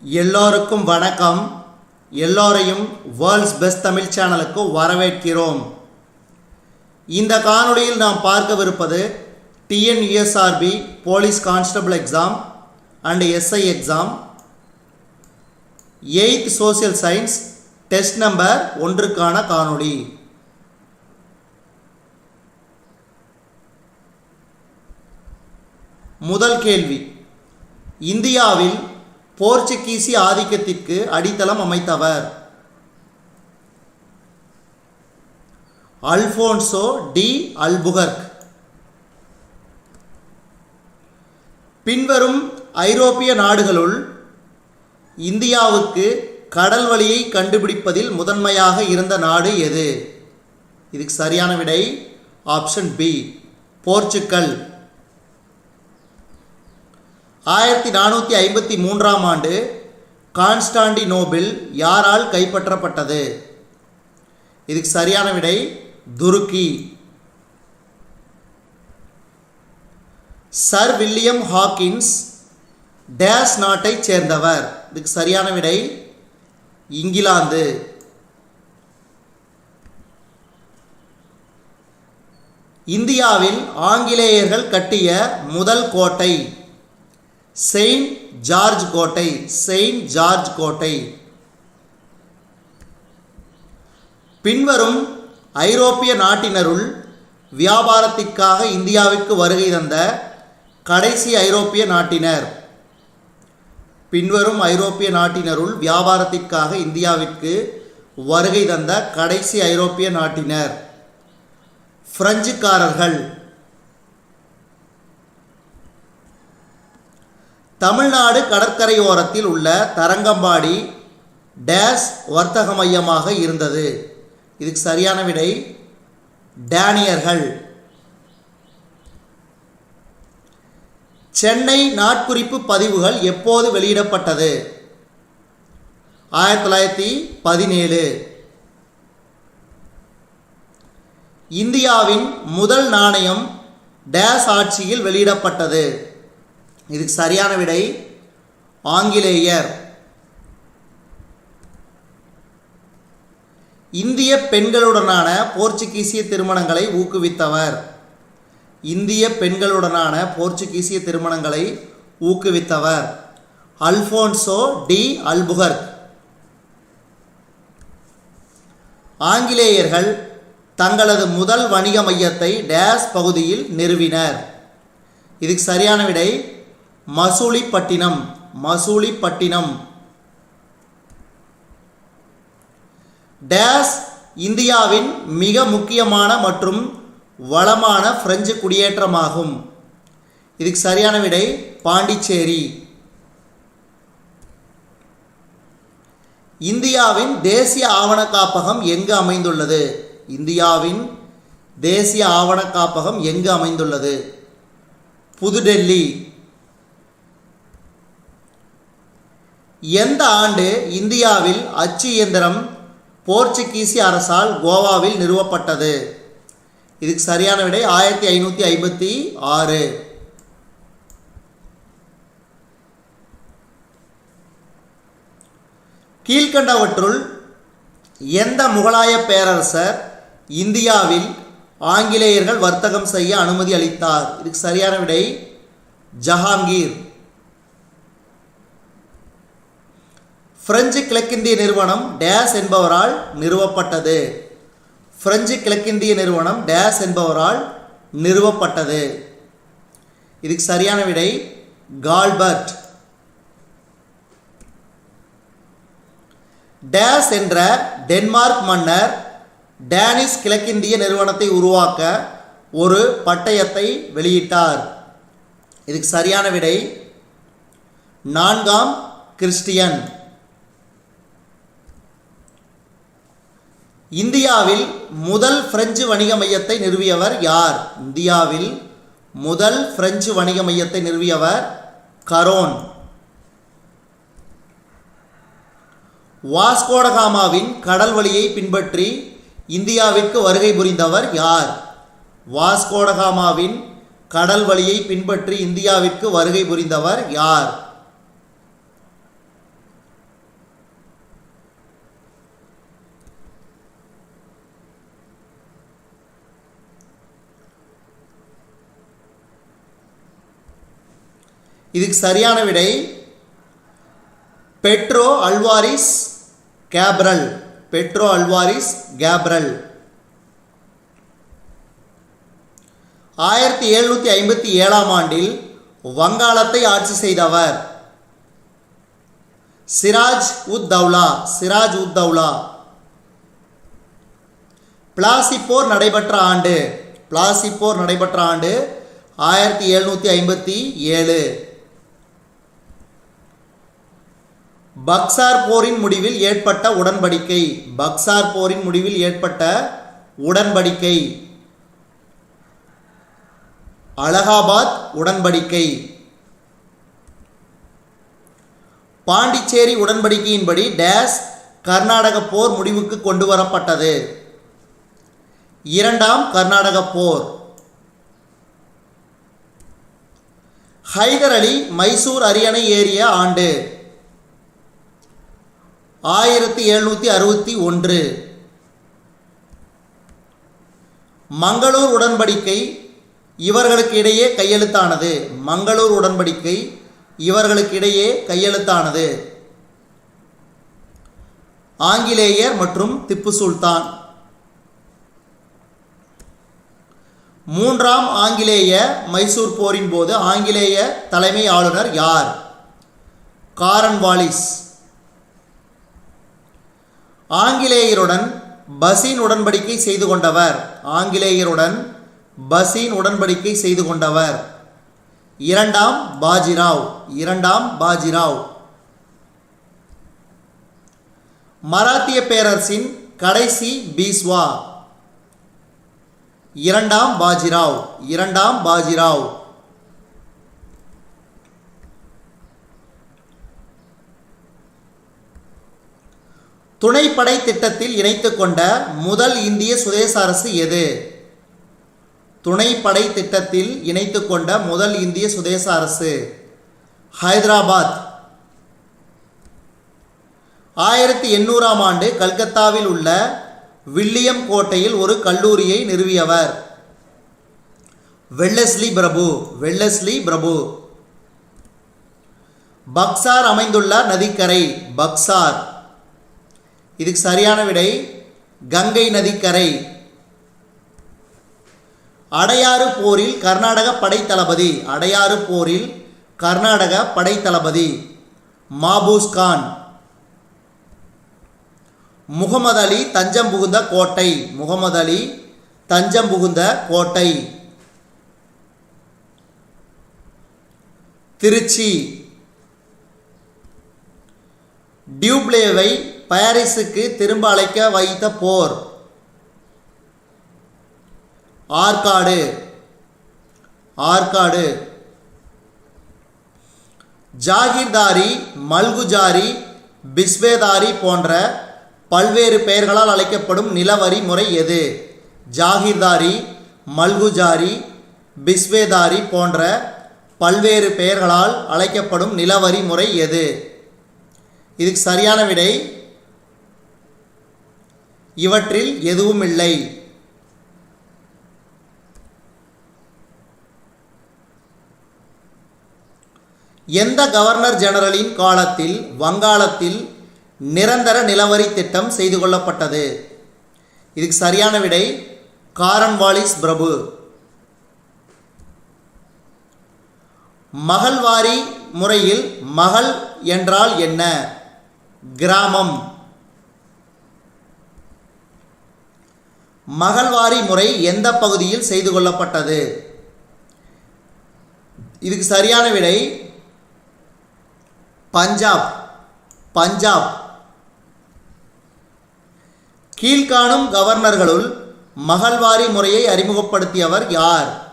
எல்லோருக்கும் வணக்கம். எல்லோரையும் வேர்ல்ட்ஸ் பெஸ்ட் தமிழ் சேனலுக்கு வரவேற்கிறோம். இந்த காணொளியில் நாம் பார்க்கவிருப்பது TNUSRB police constable exam and SI exam 8th social science test number 1க்கான காணொளி. முதல் கேள்வி, இந்தியாவில் போர்ச்சுகீசி ஆதிக்கத்திற்கு அடித்தளம் அமைத்தவர்? Alfonso de Albuquerque. பின்வரும் ஐரோப்பிய நாடுகளுள் இந்தியாவுக்கு கடல் வழியை கண்டுபிடிப்பதில் முதன்மையாக இருந்த நாடு எது? இதுக்கு சரியான விடை ஆப்ஷன் பி, போர்ச்சுகல். 1453ஆம் ஆண்டு கான்ஸ்டாண்டினோபிள் யாரால் கைப்பற்றப்பட்டது? இதுக்கு சரியான விடை துருக்கி. சர் வில்லியம் ஹாக்கின்ஸ் டேஸ் நாட்டை சேர்ந்தவர்? இதுக்கு சரியான விடை இங்கிலாந்து. இந்தியாவில் ஆங்கிலேயர்கள் கட்டிய முதல் கோட்டை? செயின்ட் ஜார்ஜ் கோட்டை. செயின்ட் ஜார்ஜ் கோட்டை. பின்வரும் ஐரோப்பிய நாட்டினருள் வியாபாரத்திற்காக இந்தியாவிற்கு வருகை தந்த கடைசி ஐரோப்பிய நாட்டினர்? பின்வரும் ஐரோப்பிய நாட்டினருள் வியாபாரத்திற்காக இந்தியாவிற்கு வருகை தந்த கடைசி ஐரோப்பிய நாட்டினர்? பிரெஞ்சுக்காரர்கள். தமிழ்நாடு கடற்கரையோரத்தில் உள்ள தரங்கம்பாடி டேஸ் வர்த்தக மையமாக இருந்தது? இதுக்கு சரியான விடை டேனியர்கள். சென்னை நாட்குறிப்பு பதிவுகள் எப்போது வெளியிடப்பட்டது? 1917. இந்தியாவின் முதல் நாணயம் டேஸ் ஆட்சியில் வெளியிடப்பட்டது? இதுக்கு சரியான விடை ஆங்கிலேயர். இந்திய பெண்களுடனான போர்ச்சுகீசிய திருமணங்களை ஊக்குவித்தவர்? இந்திய பெண்களுடனான போர்ச்சுகீசிய திருமணங்களை ஊக்குவித்தவர் அல்போன்சோ டி அல்புகர்க். ஆங்கிலேயர்கள் தங்களது முதல் வணிக மையத்தை டேஸ் பகுதியில் நிறுவினர்? இதுக்கு சரியான விடை மசூலிப்பட்டினம். மசூலிப்பட்டினம். டேஸ் இந்தியாவின் மிக முக்கியமான மற்றும் வளமான பிரெஞ்சு குடியேற்றமாகும்? இதுக்கு சரியான விடை பாண்டிச்சேரி. இந்தியாவின் தேசிய ஆவண காப்பகம் எங்கு அமைந்துள்ளது? இந்தியாவின் தேசிய ஆவண காப்பகம் எங்கு அமைந்துள்ளது? புதுடெல்லி. எந்த ஆண்டு இந்தியாவில் அச்சு இயந்திரம் போர்ச்சுகீசி அரசால் கோவாவில் நிறுவப்பட்டது? இதுக்கு சரியான விடை 1556. கீழ்கண்டவற்றுள் எந்த முகலாய பேரரசர் இந்தியாவில் ஆங்கிலேயர்கள் வர்த்தகம் செய்ய அனுமதி அளித்தார்? இதுக்கு சரியான விடை ஜஹாங்கீர். பிரெஞ்சு கிழக்கிந்திய நிறுவனம் டேஸ் என்பவரால் நிறுவப்பட்டது? பிரெஞ்சு கிழக்கிந்திய நிறுவனம் டேஸ் என்பவரால் நிறுவப்பட்டது? இதுக்கு சரியான விடை கால்பர்ட். டேஸ் என்ற டென்மார்க் மன்னர் டேனிஷ் கிழக்கிந்திய நிறுவனத்தை உருவாக்க ஒரு பட்டயத்தை வெளியிட்டார்? இதுக்கு சரியான விடை 4ஆம் கிறிஸ்டியன். இந்தியாவில் முதல் பிரெஞ்சு வணிக மையத்தை நிறுவியவர் யார்? இந்தியாவில் முதல் பிரெஞ்சு வணிக மையத்தை நிறுவியவர் கரோன். வாஸ்கோடகாமாவின் கடல் வழியை பின்பற்றி இந்தியாவிற்கு வருகை புரிந்தவர் யார்? வாஸ்கோடகாமாவின் கடல் வழியை பின்பற்றி இந்தியாவிற்கு வருகை புரிந்தவர் யார்? இதுக்கு சரியான விடை Pedro Alvares Cabral. Pedro Alvares Cabral. 1757 ஆண்டில் வங்காளத்தை ஆட்சி செய்தவர் சிராஜ் உத் தௌலா. சிராஜ் உத் தௌலா. பிளாசி போர் நடைபெற்ற ஆண்டு. பிளாசி போர் நடைபெற்ற ஆண்டு 1757. பக்சார் போரின் முடிவில் ஏற்பட்ட உடன்படிக்கை. பக்சார் போரின் முடிவில் ஏற்பட்ட உடன்படிக்கை அலகாபாத் உடன்படிக்கை. பாண்டிச்சேரி உடன்படிக்கையின்படி டேஸ் கர்நாடக போர் முடிவுக்கு கொண்டு வரப்பட்டது. இரண்டாம் கர்நாடக போர். ஹைதர் அலி மைசூர் அரியணை ஏறிய ஆண்டு 1761. மங்களூர் உடன்படிக்கை இவர்களுக்கு இடையே கையெழுத்தானது. மங்களூர் உடன்படிக்கை இவர்களுக்கு இடையே கையெழுத்தானது. ஆங்கிலேயர் மற்றும் திப்பு சுல்தான். மூன்றாம் ஆங்கிலேய மைசூர் போரின் போது ஆங்கிலேய தலைமை ஆளுநர் யார்? காரன்வாலிஸ். ஆங்கிலேயருடன் பசீன் உடன்படிக்கை செய்து கொண்டவர். ஆங்கிலேயருடன் பசீன் உடன்படிக்கை செய்து கொண்டவர் இரண்டாம் பாஜிராவ். இரண்டாம் பாஜிராவ். மராத்திய பேரரசின் கடைசி பீஸ்வா இரண்டாம் பாஜிராவ். இரண்டாம் பாஜிராவ். துணைப்படை திட்டத்தில் இணைத்துக் கொண்ட முதல் இந்திய சுதேச அரசு எது? துணைப்படை திட்டத்தில் இணைத்துக் கொண்ட முதல் இந்திய சுதேச அரசு ஹைதராபாத். 1800 ஆண்டு கல்கத்தாவில் உள்ள வில்லியம் கோட்டையில் ஒரு கல்லூரியை நிறுவியவர் வெல்லஸ்லி பிரபு. வெல்லஸ்லி பிரபு. பக்சார் அமைந்துள்ள நதிக்கரை பக்சார். இதுக்கு சரியான விடை கங்கை நதிக்கரை. அடையாறு போரில் கர்நாடக படைத்தளபதி. அடையாறு போரில் கர்நாடக படைத்தளபதி மாபூஸ் கான். முகமது அலி தஞ்சம் புகுந்த கோட்டை. முகமது அலி தஞ்சம் புகுந்த கோட்டை திருச்சி. டியூப்ளேவை பாரிஸுக்கு திரும்ப அழைக்க வைத்த போர் ஆற்காடு. ஆற்காடு. ஜாகிர்தாரி, மல்குஜாரி, பிஸ்வேதாரி போன்ற பல்வேறு பெயர்களால் அழைக்கப்படும் நிலவரி முறை எது? ஜாகிர்தாரி, மல்குஜாரி, பிஸ்வேதாரி போன்ற பல்வேறு பெயர்களால் அழைக்கப்படும் நிலவரி முறை எது? இதுக்கு சரியான விடை இவற்றில் எதுவும் இல்லை. எந்த கவர்னர் ஜெனரலின் காலத்தில் வங்காளத்தில் நிரந்தர நிலவரி திட்டம் செய்து கொள்ளப்பட்டது? இதுக்கு சரியான விடை காரன்வாலிஸ் பிரபு. மகள்வாரி முறையில் மகள் என்றால் என்ன? கிராமம். மகள்வாரி முறை எந்த பகுதியில் செய்து கொள்ளப்பட்டது? இதுக்கு சரியான விடை பஞ்சாப். பஞ்சாப். கீழ்காணும் கவர்னர்களுள் மகள்வாரி முறையை அறிமுகப்படுத்தியவர் யார்?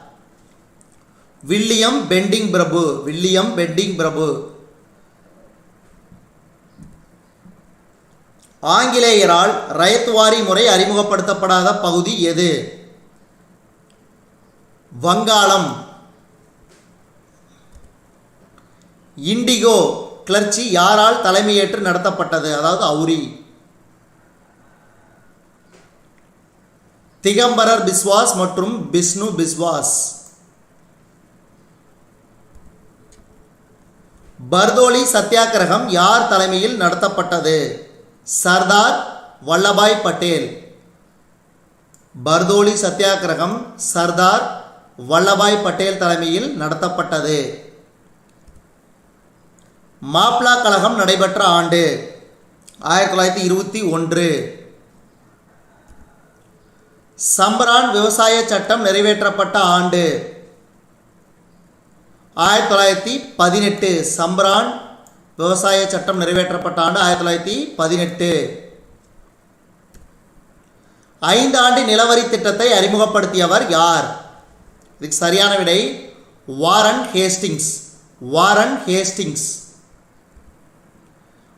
வில்லியம் பெண்டிங் பிரபு. வில்லியம் பெண்டிங் பிரபு. ஆங்கிலேயரால் ரயத்வாரி முறை அறிமுகப்படுத்தப்படாத பகுதி எது? வங்காளம். இண்டிகோ கிளர்ச்சி யாரால் தலைமையேற்று நடத்தப்பட்டது? அதாவது அவுரி. திகம்பரர் பிஸ்வாஸ் மற்றும் பிஷ்ணு பிஸ்வாஸ். பர்தோலி சத்தியாகிரகம் யார் தலைமையில் நடத்தப்பட்டது? சர்தார் வல்லபாய் பட்டேல். பர்தோலி சத்தியாகிரகம் சர்தார் வல்லபாய் பட்டேல் தலைமையில் நடத்தப்பட்டது. மாப்ளா கழகம் நடைபெற்ற ஆண்டு 1921. சம்பரான் விவசாய சட்டம் நிறைவேற்றப்பட்ட ஆண்டு 1918. சம்பரான் விவசாய சட்டம் நிறைவேற்றப்பட்ட ஆண்டு 1918. 5 ஆண்டு நிலவரி திட்டத்தை அறிமுகப்படுத்தியவர் யார்? இதுக்கு சரியான விடை Warren Hastings. Warren Hastings.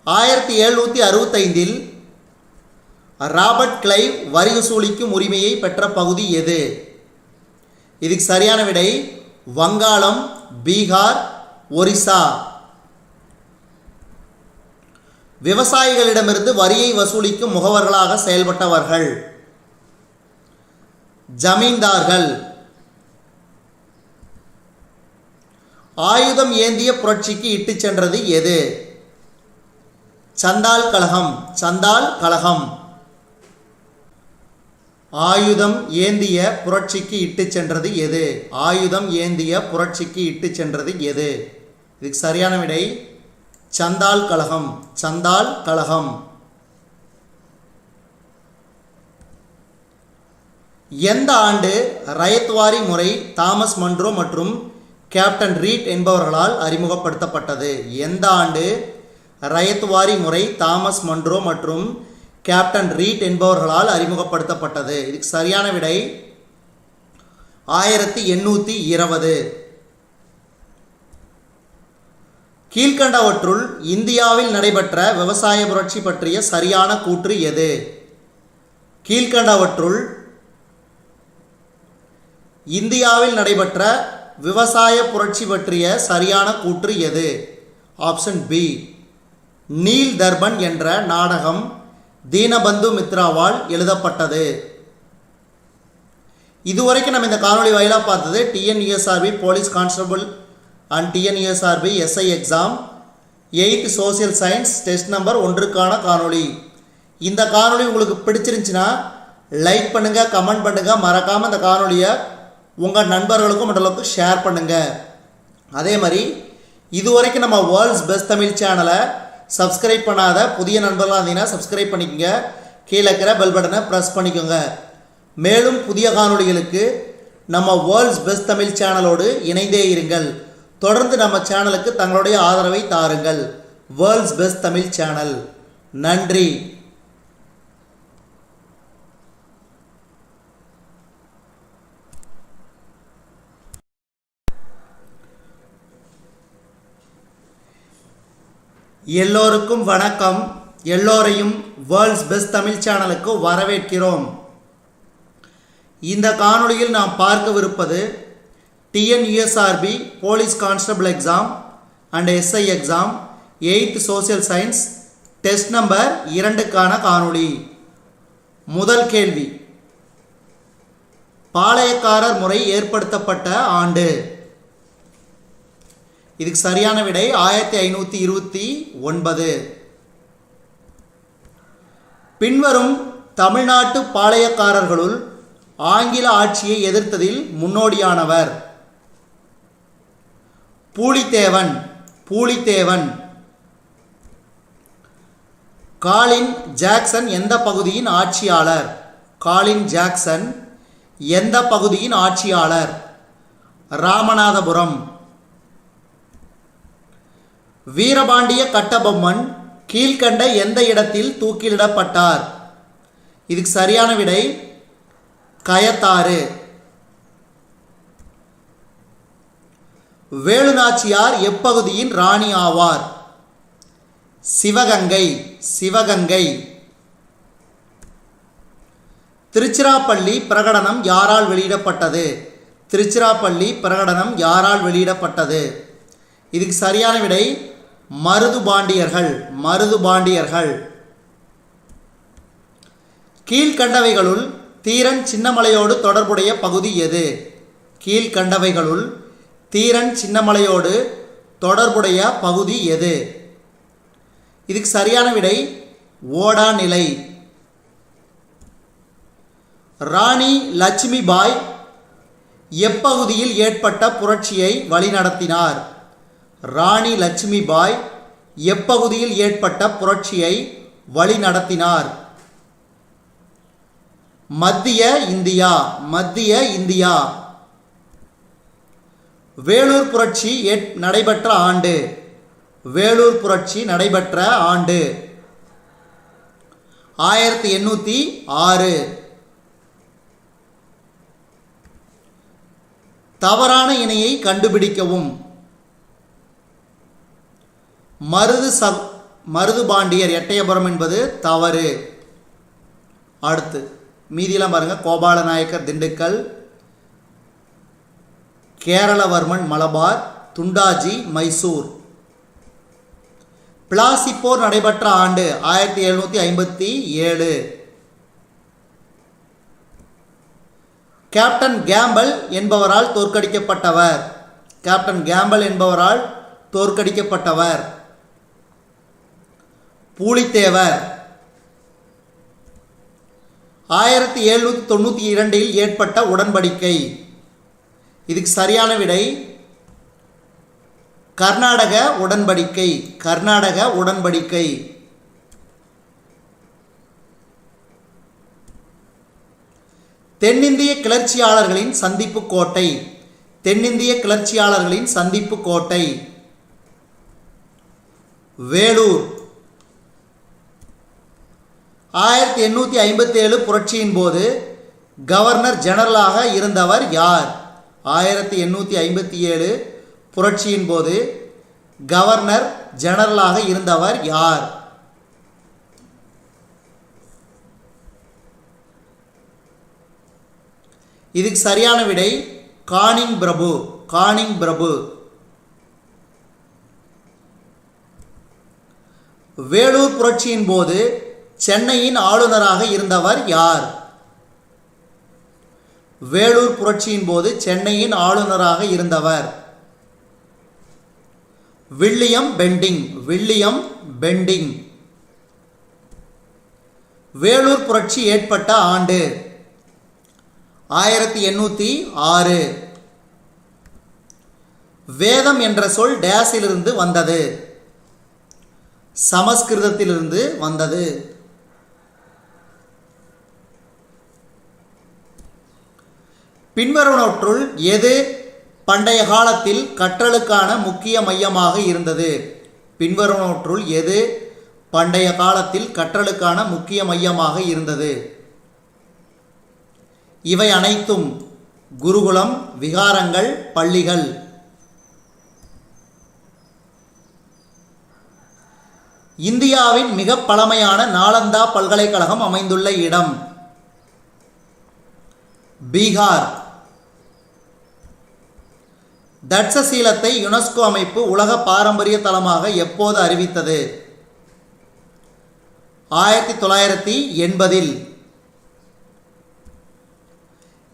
1765 Robert Clive வரி வசூலிக்கும் உரிமையை பெற்ற பகுதி எது? இதுக்கு சரியான விடை வங்காளம், பீகார், ஒரிசா. விவசாயிகளிடமிருந்து வரியை வசூலிக்கும் முகவர்களாக செயல்பட்டவர்கள் ஜமீன்தார்கள். ஆயுதம் ஏந்திய புரட்சிக்கு இட்டுச் சென்றது எது? சந்தால் கழகம். சந்தால் கழகம். ஆயுதம் ஏந்திய புரட்சிக்கு இட்டுச் சென்றது எது? ஆயுதம் ஏந்திய புரட்சிக்கு இட்டுச் சென்றது எது? இதுக்கு சரியான விடை சந்தால் கழகம். சந்தால் கழகம். எந்த ஆண்டு ரயத்வாரி முறை தாமஸ் மன்றோ மற்றும் கேப்டன் ரீட் என்பவர்களால் அறிமுகப்படுத்தப்பட்டது? எந்த ஆண்டு ரயத்வாரி முறை தாமஸ் மன்றோ மற்றும் கேப்டன் ரீட் என்பவர்களால் அறிமுகப்படுத்தப்பட்டது? இதுக்கு சரியான விடை 1820. கீழ்கண்டவற்றுள் இந்தியாவில் நடைபெற்ற விவசாய புரட்சி பற்றிய சரியான கூற்று எது? கீழ்கண்டவற்றுள் இந்தியாவில் நடைபெற்ற விவசாய புரட்சி பற்றிய சரியான கூற்று எது? Option B. நீல் தர்பன் என்ற நாடகம் தீனபந்து மித்ராவால் எழுதப்பட்டது. இதுவரைக்கும் நம்ம இந்த காணொலி வாயிலாக பார்த்தது TNUSRB police constable and TNUSRB SI exam 8th social science test number 1க்கான காணொலி. இந்த காணொலி உங்களுக்கு பிடிச்சிருந்துச்சுன்னா லைக் பண்ணுங்கள், கமெண்ட் பண்ணுங்கள். மறக்காமல் இந்த காணொலியை உங்கள் நண்பர்களுக்கும் மற்றவர்களுக்கும் ஷேர் பண்ணுங்கள். அதே மாதிரி இதுவரைக்கும் நம்ம வேர்ல்ட்ஸ் பெஸ்ட் தமிழ் சேனலை சப்ஸ்கிரைப் பண்ணாத புதிய நண்பர்களாக இருந்தீங்கன்னா சப்ஸ்கிரைப் பண்ணிக்கோங்க. கீழே இருக்கிற பெல் பட்டனை ப்ரெஸ் பண்ணிக்கோங்க. மேலும் புதிய காணொளிகளுக்கு நம்ம வேர்ல்ட்ஸ் பெஸ்ட் தமிழ் சேனலோடு இணைந்தே இருங்கள். தொடர்ந்து நம்ம சேனலுக்கு தங்களுடைய ஆதரவை தாருங்கள். World's best Tamil channel. நன்றி. எல்லோருக்கும் வணக்கம். எல்லோரையும் வேர்ல்ட்ஸ் பெஸ்ட் தமிழ் சேனலுக்கு வரவேற்கிறோம். இந்த காணொளியில் நாம் பார்க்கவிருப்பது TNUSRB police constable exam and SI exam 8th social science test number 2க்கான காணொளி. முதல் கேள்வி, பாளையக்காரர் முறை ஏற்படுத்தப்பட்ட ஆண்டு? இதுக்கு சரியான விடை 1529. பின்வரும் தமிழ்நாட்டு பாளையக்காரர்களுள் ஆங்கில ஆட்சியை எதிர்த்ததில் முன்னோடியானவர்? பூலித்தேவன். பூலித்தேவன். காலின் ஜாக்சன் எந்த பகுதியின் ஆட்சியாளர்? காலின் ஜாக்சன் எந்த பகுதியின் ஆட்சியாளர்? ராமநாதபுரம். வீரபாண்டிய கட்டபொம்மன் கீழ்கண்ட எந்த இடத்தில் தூக்கிலிடப்பட்டார்? இதுக்கு சரியான விடை கயத்தாறு. வேலுநாச்சியார் எப்பகுதியின் ராணி ஆவார்? சிவகங்கை. சிவகங்கை. திருச்சிராப்பள்ளி பிரகடனம் யாரால் வெளியிடப்பட்டது? திருச்சிராப்பள்ளி பிரகடனம் யாரால் வெளியிடப்பட்டது? இதுக்கு சரியான விடை மருதுபாண்டியர்கள். மருதுபாண்டியர்கள். கீழ்கண்டவைகளுள் தீரன் சின்னமலையோடு தொடர்புடைய பகுதி எது? கீழ்கண்டவைகளுள் தீரன் சின்னமலையோடு தொடர்புடைய பகுதி எது? இதுக்கு சரியான விடை ஓடா நிலை. ராணி லட்சுமிபாய் எப்பகுதியில் ஏற்பட்ட புரட்சியை வழிநடத்தினார்? ராணி லட்சுமிபாய் எப்பகுதியில் ஏற்பட்ட புரட்சியை வழிநடத்தினார்? மத்திய இந்தியா. மத்திய இந்தியா. வேலூர் புரட்சி நடைபெற்ற ஆண்டு? வேலூர் புரட்சி நடைபெற்ற ஆண்டு 1806. தவறான இணையை கண்டுபிடிக்கவும். மருது பாண்டியர் எட்டயபுரம் என்பது தவறு. அடுத்து மீதியெல்லாம் பாருங்க. கோபாலநாயக்கர் திண்டுக்கல், கேரளவர்மன் மலபார், துண்டாஜி மைசூர். பிளாசி போர் நடைபெற்ற ஆண்டு 1757. கேப்டன் கேம்பல் என்பவரால் தோற்கடிக்கப்பட்டவர்? கேப்டன் கேம்பல் என்பவரால் தோற்கடிக்கப்பட்டவர் பூலித்தேவர். 1792 ஏற்பட்ட உடன்படிக்கை. இதுக்கு சரியான விடை கர்நாடக உடன்படிக்கை. கர்நாடக உடன்படிக்கை. தென்னிந்திய கிளர்ச்சியாளர்களின் சந்திப்பு கோட்டை. தென்னிந்திய கிளர்ச்சியாளர்களின் சந்திப்பு கோட்டை வேலூர். 1857 புரட்சியின் போது கவர்னர் ஜெனரலாக இருந்தவர் யார்? 1857 புரட்சியின் போது கவர்னர் ஜெனரலாக இருந்தவர் யார்? இதுக்கு சரியான விடை கானிங் பிரபு. கானிங் பிரபு. வேலூர் புரட்சியின் போது சென்னையின் ஆளுநராக இருந்தவர் யார்? வேலூர் புரட்சியின் போது சென்னையின் ஆளுநராக இருந்தவர் William Bentinck. William Bentinck. Vellore புரட்சி ஏற்பட்ட ஆண்டு 1806. வேதம் என்ற சொல் டேஸிலிருந்து வந்தது? சமஸ்கிருதத்திலிருந்து வந்தது. பின்வருவனவற்றுள் எது பண்டைய காலத்தில் கற்றலுக்கான முக்கிய மையமாக இருந்தது? பின்வருவனவற்றுள் எது பண்டைய காலத்தில் கற்றலுக்கான முக்கிய மையமாக இருந்தது? இவை அனைத்தும் குருகுலம், விகாரங்கள், பள்ளிகள். இந்தியாவின் மிக பழமையான நாலந்தா பல்கலைக்கழகம் அமைந்துள்ள இடம்? பீகார். தட்சசீலத்தை யுனெஸ்கோ அமைப்பு உலக பாரம்பரிய தலமாக எப்போது அறிவித்தது? 1980.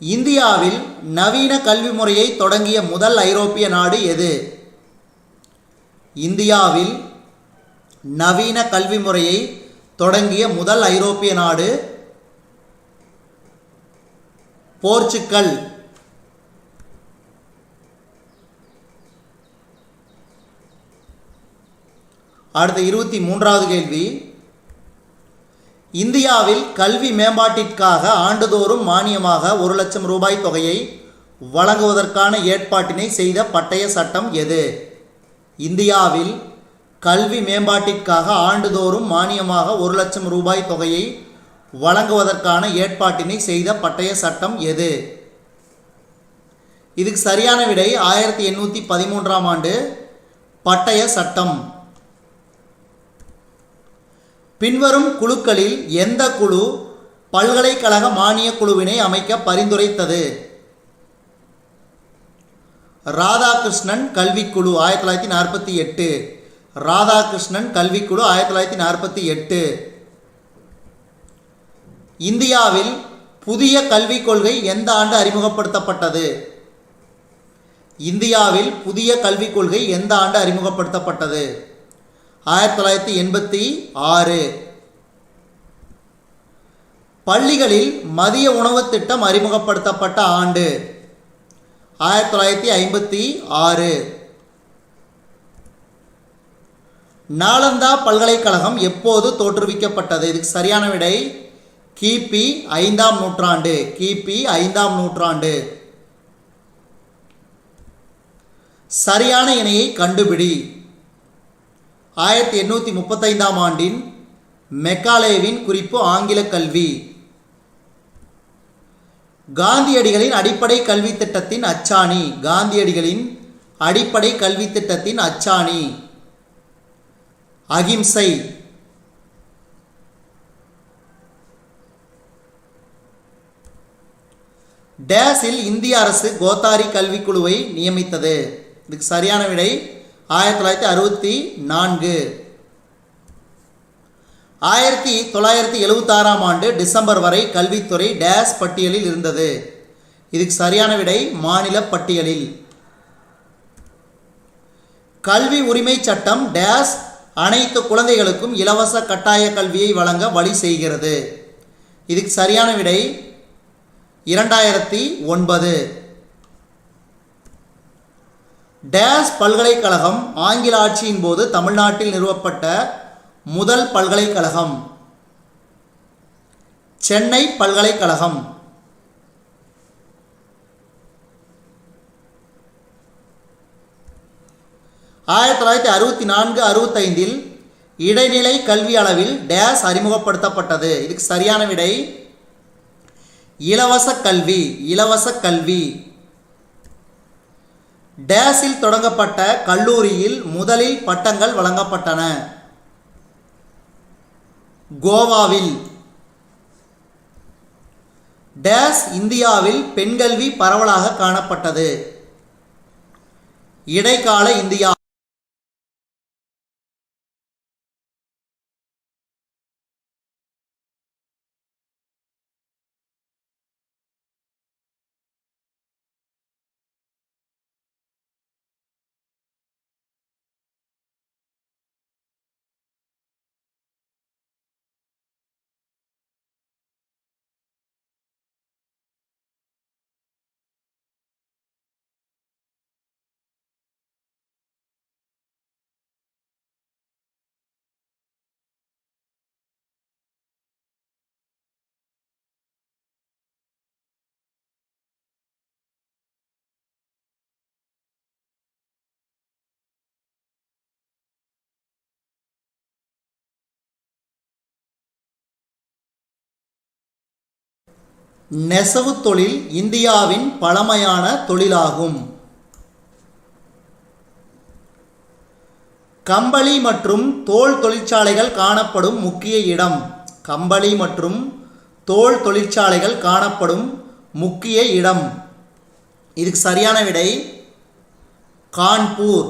இந்தியாவில் நவீன கல்வி முறையை தொடங்கிய முதல் ஐரோப்பிய நாடு எது? இந்தியாவில் நவீன கல்வி முறையை தொடங்கிய முதல் ஐரோப்பிய நாடு போர்ச்சுகல். அடுத்த 23வது கேள்வி. இந்தியாவில் கல்வி மேம்பாட்டிற்காக ஆண்டுதோறும் மானியமாக 1 லட்சம் ரூபாய் தொகையை வழங்குவதற்கான ஏற்பாட்டினை செய்த பட்டய சட்டம் எது? இந்தியாவில் கல்வி மேம்பாட்டிற்காக ஆண்டுதோறும் மானியமாக 1 லட்சம் ரூபாய் தொகையை வழங்குவதற்கான ஏற்பாட்டினை செய்த பட்டய சட்டம் எது? இதுக்கு சரியான விடை 1813ஆம் ஆண்டு பட்டய சட்டம். பின்வரும் குழுக்களில் எந்த குழு பல்கலைக்கழக மானிய குழுவினை அமைக்க பரிந்துரைத்தது? ராதாகிருஷ்ணன் கல்விக்குழு 1948. ராதாகிருஷ்ணன் கல்விக்குழு 1948. இந்தியாவில் புதிய கல்விக் கொள்கை எந்த ஆண்டு அறிமுகப்படுத்தப்பட்டது? இந்தியாவில் புதிய கல்விக் கொள்கை எந்த ஆண்டு அறிமுகப்படுத்தப்பட்டது? 1986. பள்ளிகளில் மதிய உணவு திட்டம் அறிமுகப்படுத்தப்பட்ட ஆண்டு? 1956. நாலந்தா பல்கலைக்கழகம் எப்போது தோற்றுவிக்கப்பட்டது? இதுக்கு சரியான விடை கிபி 5ஆம் நூற்றாண்டு. கிபி 5ஆம் நூற்றாண்டு. சரியான இணையை கண்டுபிடி. 1835ஆம் ஆண்டின் மெக்காலேவின் குறிப்பு ஆங்கில கல்வி. காந்தியடிகளின் அடிப்படை கல்வி திட்டத்தின் அச்சாணி. காந்தியடிகளின் அடிப்படை கல்வி திட்டத்தின் அச்சாணி. அகிம்சை. டேஸில் இந்திய அரசு கோத்தாரி கல்விக்குழுவை நியமித்தது? இதுக்கு சரியான விடை 1964. 1976ஆம் ஆண்டு டிசம்பர் வரை கல்வித்துறை டேஸ் பட்டியலில் இருந்தது? இதுக்கு சரியான விடை மாநில பட்டியலில். கல்வி உரிமை சட்டம் டேஸ் அனைத்து குழந்தைகளுக்கும் இலவச கட்டாய கல்வியை வழங்க வழி செய்கிறது? இதுக்கு சரியான விடை 2009. டேஸ் பல்கலைக்கழகம் ஆங்கில ஆட்சியின் போது தமிழ்நாட்டில் நிறுவப்பட்ட முதல் பல்கலைக்கழகம்? சென்னை பல்கலைக்கழகம். ஆயிரத்தி 1964-65 இடைநிலை கல்வி அளவில் டேஸ் அறிமுகப்படுத்தப்பட்டது? இதுக்கு சரியான விடை இலவச கல்வி. இலவச கல்வி. டேஸில் தொடங்கப்பட்ட கல்லூரியில் முதலில் பட்டங்கள் வழங்கப்பட்டன? கோவாவில். டேஸ் இந்தியாவில் பெண்கல்வி பரவலாக காணப்பட்டது? இடைக்கால இந்தியா. நெசவு தொழில் இந்தியாவின் பழமையான தொழிலாகும். கம்பளி மற்றும் தோல் தொழிற்சாலைகள் காணப்படும் முக்கிய இடம்? கம்பளி மற்றும் தோல் தொழிற்சாலைகள் காணப்படும் முக்கிய இடம்? இதுக்கு சரியான விடை கான்பூர்.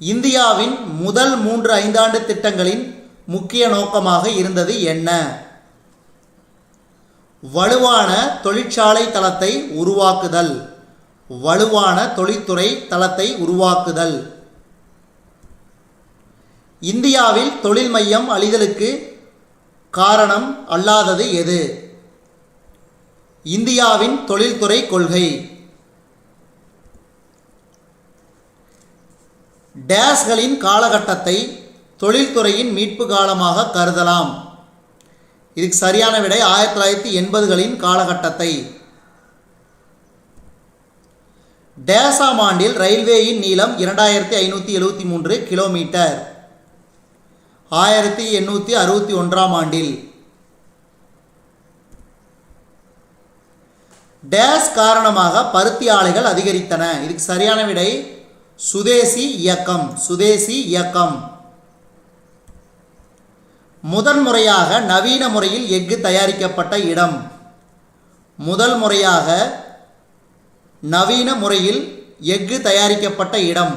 இந்தியாவின் முதல் 3 ஐந்தாண்டு திட்டங்களின் முக்கிய நோக்கமாக இருந்தது என்ன? வலுவான தொழிற்சாலை தளத்தை உருவாக்குதல். வலுவான தொழில்துறை தளத்தை உருவாக்குதல். இந்தியாவில் தொழில் மையம் அழிதலுக்கு காரணம் அல்லாதது எது? இந்தியாவின் தொழில்துறை கொள்கை. டேஸ்களின் காலகட்டத்தை தொழில்துறையின் மீட்பு காலமாக கருதலாம்? இதுக்கு சரியான விடை 1980களின் காலகட்டத்தை. டேஸாம் ஆண்டில் ரயில்வேயின் நீளம் 2573 கிலோமீட்டர்? 1861ஆம் ஆண்டில். டேஸ் காரணமாக பருத்தி ஆலைகள் அதிகரித்தன? இதுக்கு சரியான விடை சுதேசி இயக்கம். சுதேசி இயக்கம். முதன்முறையாக நவீன முறையில் எஃகு தயாரிக்கப்பட்ட இடம்? முதல் முறையாக நவீன முறையில் எஃகு தயாரிக்கப்பட்ட இடம்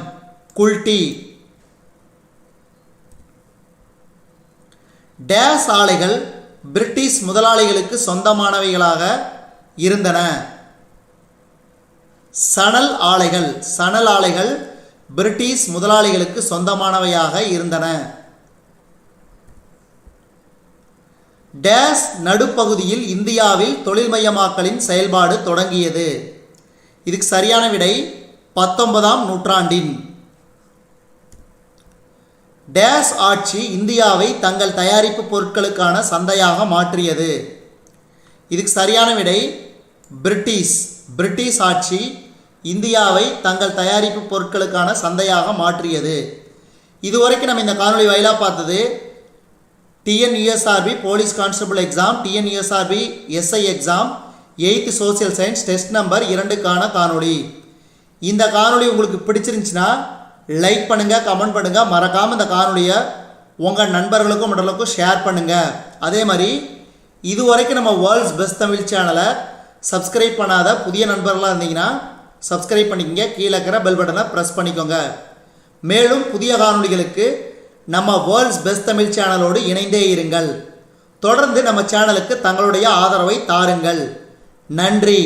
குல்டி. டேஸ் ஆலைகள் பிரிட்டிஷ் முதலாளிகளுக்கு சொந்தமானவைகளாக இருந்தன? சணல் ஆலைகள். சணல் ஆலைகள் பிரிட்டிஷ் முதலாளிகளுக்கு சொந்தமானவையாக இருந்தன. டேஸ் நடுப்பகுதியில் இந்தியாவில் தொழில்மயமாக்கலின் செயல்பாடு தொடங்கியது. இதுக்கு சரியான விடை 19ஆம் நூற்றாண்டின். டேஸ் ஆட்சி இந்தியாவை தங்கள் தயாரிப்பு பொருட்களுக்கான சந்தையாக மாற்றியது. இதுக்கு சரியான விடை பிரிட்டிஷ். பிரிட்டிஷ் ஆட்சி இந்தியாவை தங்கள் தயாரிப்பு பொருட்களுக்கான சந்தையாக மாற்றியது. இதுவரைக்கும் நம்ம இந்த காணொலி வாயிலாக பார்த்தது TNUSRB police constable exam, TNUSRB SI exam 8th social science test number 2க்கான காணொலி. இந்த காணொலி உங்களுக்கு பிடிச்சிருந்துச்சுன்னா லைக் பண்ணுங்கள், கமெண்ட் பண்ணுங்கள். மறக்காமல் இந்த காணொலியை உங்கள் நண்பர்களுக்கும் மற்றவர்களுக்கும் ஷேர் பண்ணுங்கள். அதே மாதிரி இதுவரைக்கும் நம்ம வேர்ல்ட்ஸ் பெஸ்ட் தமிழ் சேனலை சப்ஸ்கிரைப் பண்ணாத புதிய நண்பர்களாக இருந்தீங்கன்னா சப்ஸ்கிரைப் பண்ணிக்கங்க. கீழே இருக்கிற பெல் பட்டனை ப்ரெஸ் பண்ணிக்கோங்க. மேலும் புதிய காணொலிகளுக்கு நம்ம வேர்ல்ட்ஸ் பெஸ்ட் தமிழ் சேனலோடு இணைந்தே இருங்கள். தொடர்ந்து நம்ம சேனலுக்கு தங்களுடைய ஆதரவை தாருங்கள். நன்றி.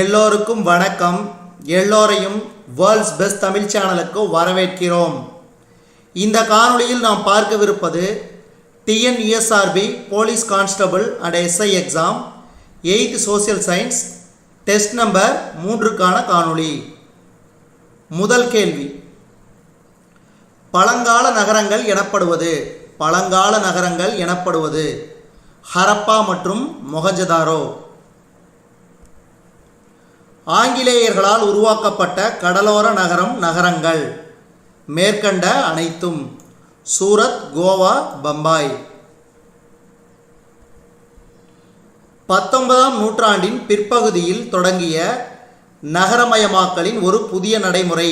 எல்லோருக்கும் வணக்கம். எல்லோரையும் வேர்ல்ட்ஸ் பெஸ்ட் தமிழ் சேனலுக்கு வரவேற்கிறோம். இந்த காணொளியில் நாம் பார்க்கவிருப்பது TNUSRB police constable and SI exam 8th social science test number 3க்கான காணொளி. முதல் கேள்வி, பழங்கால நகரங்கள் எனப்படுவது. பழங்கால நகரங்கள் எனப்படுவது ஹரப்பா மற்றும் மொஹஞ்சதாரோ. ஆங்கிலேயர்களால் உருவாக்கப்பட்ட கடலோர நகரங்கள் மேற்கண்ட அனைத்தும். சூரத், கோவா, பம்பாய். 19ஆம் நூற்றாண்டின் பிற்பகுதியில் தொடங்கிய நகரமயமாக்கலின் ஒரு புதிய நடைமுறை.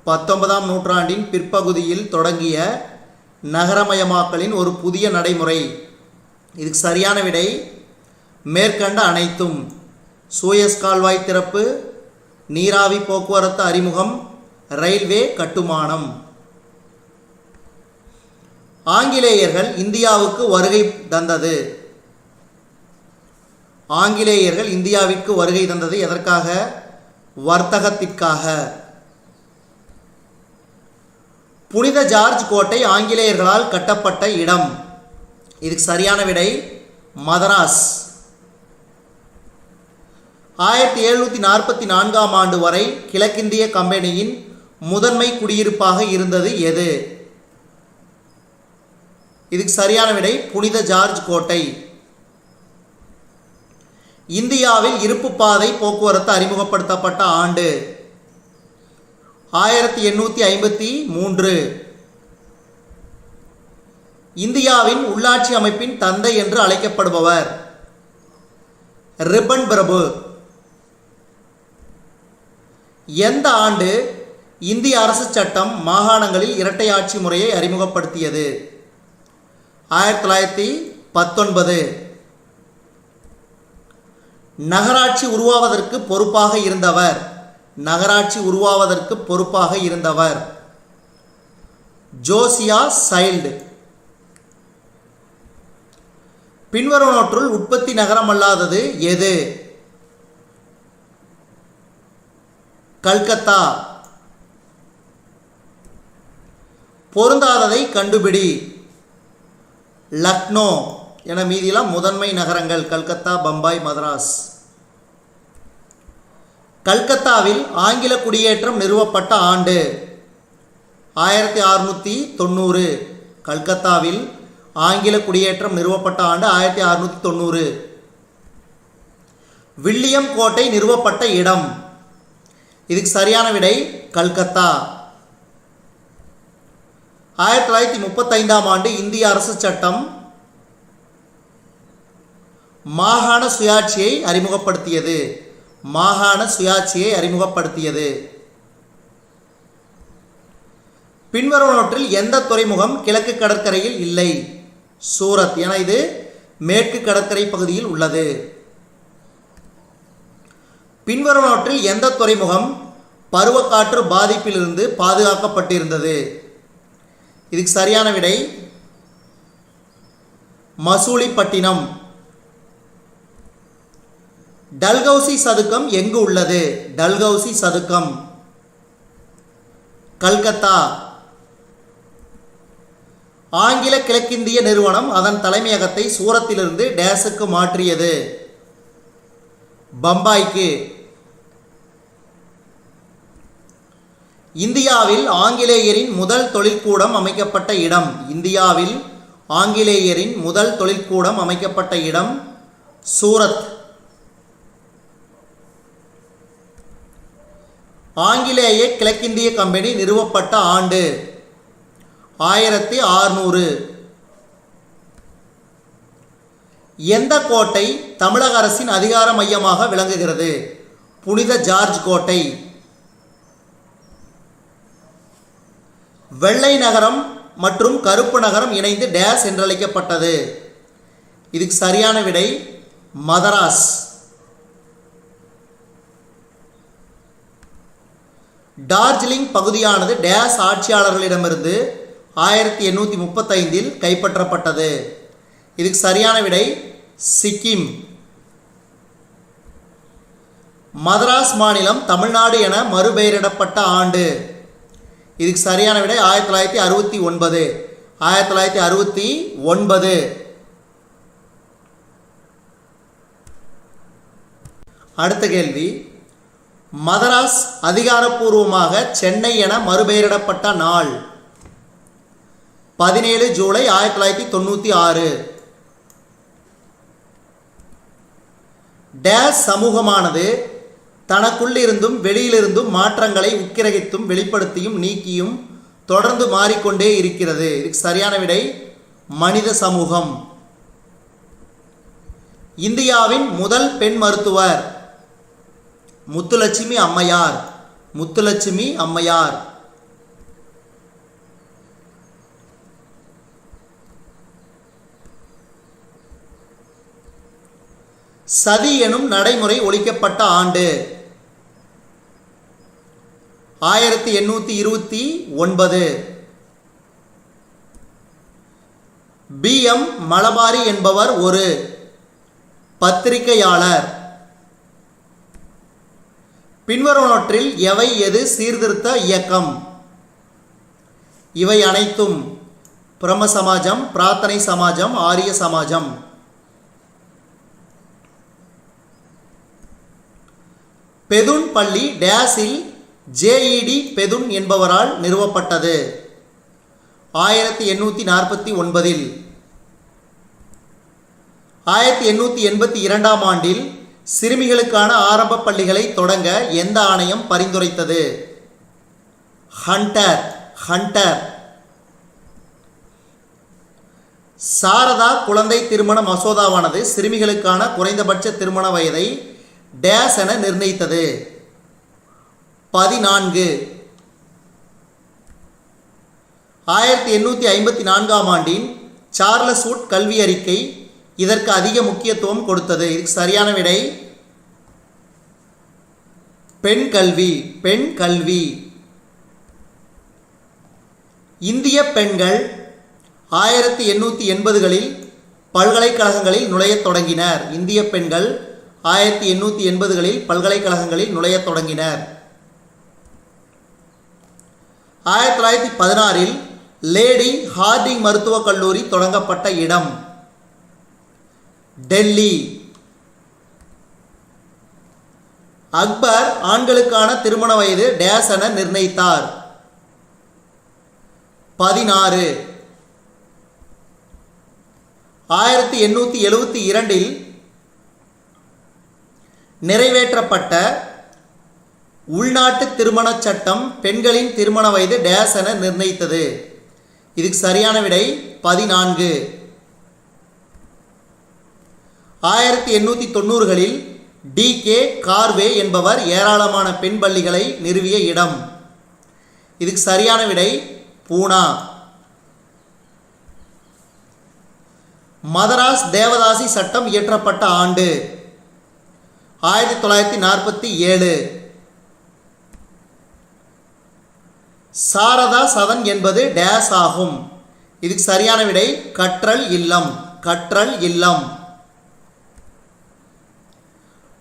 19ஆம் நூற்றாண்டின் பிற்பகுதியில் தொடங்கிய நகரமயமாக்கலின் ஒரு புதிய நடைமுறை. இதுக்கு சரியான விடை மேற்கண்ட அனைத்தும். சூயஸ் கால்வாய் திறப்பு, நீராவி போக்குவரத்து அறிமுகம், ரயில்வே கட்டுமானம். ஆங்கிலேயர்கள் இந்தியாவுக்கு வருகை தந்தது. ஆங்கிலேயர்கள் இந்தியாவிற்கு வருகை தந்தது எதற்காக? வர்த்தகத்திற்காக. புனித ஜார்ஜ் கோட்டை ஆங்கிலேயர்களால் கட்டப்பட்ட இடம். இதுக்கு சரியான விடை மதராஸ். 1744ஆம் ஆண்டு வரை கிழக்கிந்திய கம்பெனியின் முதன்மை குடியிருப்பாக இருந்தது எது? இதுக்கு சரியான விடை புனித ஜார்ஜ் கோட்டை. இந்தியாவில் இருப்பு பாதை போக்குவரத்து அறிமுகப்படுத்தப்பட்ட ஆண்டு 1853. இந்தியாவின் உள்ளாட்சி அமைப்பின் தந்தை என்று அழைக்கப்படுபவர் ரிப்பன் பிரபு. எந்த ஆண்டு இந்திய அரசு சட்டம் மாகாணங்களில் இரட்டை ஆட்சி முறையை அறிமுகப்படுத்தியது? 1919. நகராட்சி உருவாவதற்கு பொறுப்பாக இருந்தவர். நகராட்சி உருவாவதற்கு பொறுப்பாக இருந்தவர் ஜோசியா சைல்டு. பின்வருவனவற்றுள் உற்பத்தி நகரம் அல்லாதது எது? கல்கத்தா. பொருந்தாததை கண்டுபிடி. லக்னோ என மீதியெல்லாம் முதன்மை நகரங்கள் கல்கத்தா, பம்பாய், மதராஸ். கல்கத்தாவில் ஆங்கில குடியேற்றம் நிறுவப்பட்ட ஆண்டு 1690. கல்கத்தாவில் ஆங்கில குடியேற்றம் நிறுவப்பட்ட ஆண்டு 1690. வில்லியம் கோட்டை நிறுவப்பட்ட இடம். இதுக்கு சரியான விடை கல்கத்தா. 1935ஆம் ஆண்டு இந்திய அரசு சட்டம் மாகாண சுயாட்சியை அறிமுகப்படுத்தியது. மாகாண சுயாட்சியை அறிமுகப்படுத்தியது. பின்வருவனவற்றில் எந்த துறைமுகம் கிழக்கு கடற்கரையில் இல்லை? சூரத். என இது மேற்கு கடற்கரை பகுதியில் உள்ளது. பின்வருவனவற்றில் எந்த துறைமுகம் பருவக்காற்று பாதிப்பிலிருந்து பாதுகாக்கப்பட்டிருந்தது? இதுக்கு சரியான விடை மசூலிப்பட்டினம். டல்ஹௌசி சதுக்கம் எங்கு உள்ளது? டல்ஹௌசி சதுக்கம் கல்கத்தா. ஆங்கில கிழக்கிந்திய நிறுவனம் அதன் தலைமையகத்தை சூரத்திலிருந்து டேஸுக்கு மாற்றியது? பம்பாய்க்கு. இந்தியாவில் ஆங்கிலேயரின் முதல் தொழிற்கூடம் அமைக்கப்பட்ட இடம்? இந்தியாவில் ஆங்கிலேயரின் முதல் தொழிற்கூடம் அமைக்கப்பட்ட இடம் சூரத். ஆங்கிலேய கிழக்கிந்திய கம்பெனி நிறுவப்பட்ட ஆண்டு? 1600. எந்த கோட்டை தமிழக அரசின் அதிகார மையமாக விளங்குகிறது? புனித ஜார்ஜ் கோட்டை. வெள்ளை நகரம் மற்றும் கருப்பு நகரம் இணைந்து டேஸ் என்றழைக்கப்பட்டது? இதுக்கு சரியான விடை மதராஸ். டார்ஜிலிங் பகுதியானது டேஸ் ஆட்சியாளர்களிடமிருந்து 1835 கைப்பற்றப்பட்டது? இதுக்கு சரியான விடை சிக்கிம். மதராஸ் மாநிலம் தமிழ்நாடு என மறுபெயரிடப்பட்ட ஆண்டு? இதுக்கு சரியான விடை 1969. 1969. அடுத்த கேள்வி, மதராஸ் அதிகாரப்பூர்வமாக சென்னை என மறுபெயரிடப்பட்ட நாள்? 17 ஜூலை 1996. டேஸ் சமூகமானது தனக்குள்ளிருந்தும் வெளியிலிருந்தும் மாற்றங்களை உட்கிரகித்தும் வெளிப்படுத்தியும் நீக்கியும் தொடர்ந்து மாறிக்கொண்டே இருக்கிறது? இதுக்கு சரியான விடை மனித சமூகம். இந்தியாவின் முதல் பெண் மருத்துவர்? முத்துலட்சுமி அம்மையார். முத்துலட்சுமி அம்மையார். சதி எனும் நடைமுறை ஒழிக்கப்பட்ட ஆண்டு? 1829. B.M. மலபாரி என்பவர் ஒரு பத்திரிகையாளர். பின்வருவனவற்றில் எவை எது சீர்திருத்த இயக்கம்? இவை அனைத்தும் பிரம்ம சமாஜம், பிரார்த்தனை சமாஜம், ஆரிய சமாஜம். பெதுன் பள்ளி டேஸில் ஜேஇடி பெதுன் என்பவரால் நிறுவப்பட்டது? 1849. 1882 ஆண்டில் சிறுமிகளுக்கான ஆரம்ப பள்ளிகளை தொடங்க எந்த ஆணையம் பரிந்துரைத்தது? ஹண்டர். சாரதா குழந்தை திருமண மசோதாவானது சிறுமிகளுக்கான குறைந்தபட்ச திருமண வயதை டேஸ் என நிர்ணயித்தது? 14. 1854 ஆண்டின் சார்லஸ் வுட் கல்வி அறிக்கை இதற்கு அதிக முக்கியத்துவம் கொடுத்தது? இதுக்கு சரியான விடை பெண் கல்வி. இந்திய பெண்கள் 1880களில் பல்கலைக்கழகங்களில் நுழையத் தொடங்கினர்? இந்திய பெண்கள் 1880களில் பல்கலைக்கழகங்களில் நுழையத் தொடங்கினர். 1916 லேடி ஹார்டிங் மருத்துவக் கல்லூரி தொடங்கப்பட்ட இடம்? டெல்லி. அக்பர் ஆண்களுக்கான திருமண வயது டேஸ் என நிர்ணயித்தார்? 16. 1872 நிறைவேற்றப்பட்ட உள்நாட்டு திருமணச் சட்டம் பெண்களின் திருமண வயது டேஸ் என நிர்ணயித்தது? இதுக்கு சரியான விடை 14. 1890களில் D.K. கார்வே என்பவர் ஏராளமான பெண் பள்ளிகளை நிறுவிய இடம்? இதுக்கு சரியான விடை பூனா. மதராஸ் தேவதாசி சட்டம் இயற்றப்பட்ட ஆண்டு? 1947. சாரதா சதன் என்பது டேஸ் ஆகும். இதுக்கு சரியான விடை கற்றல் இல்லம். கற்றல் இல்லம்.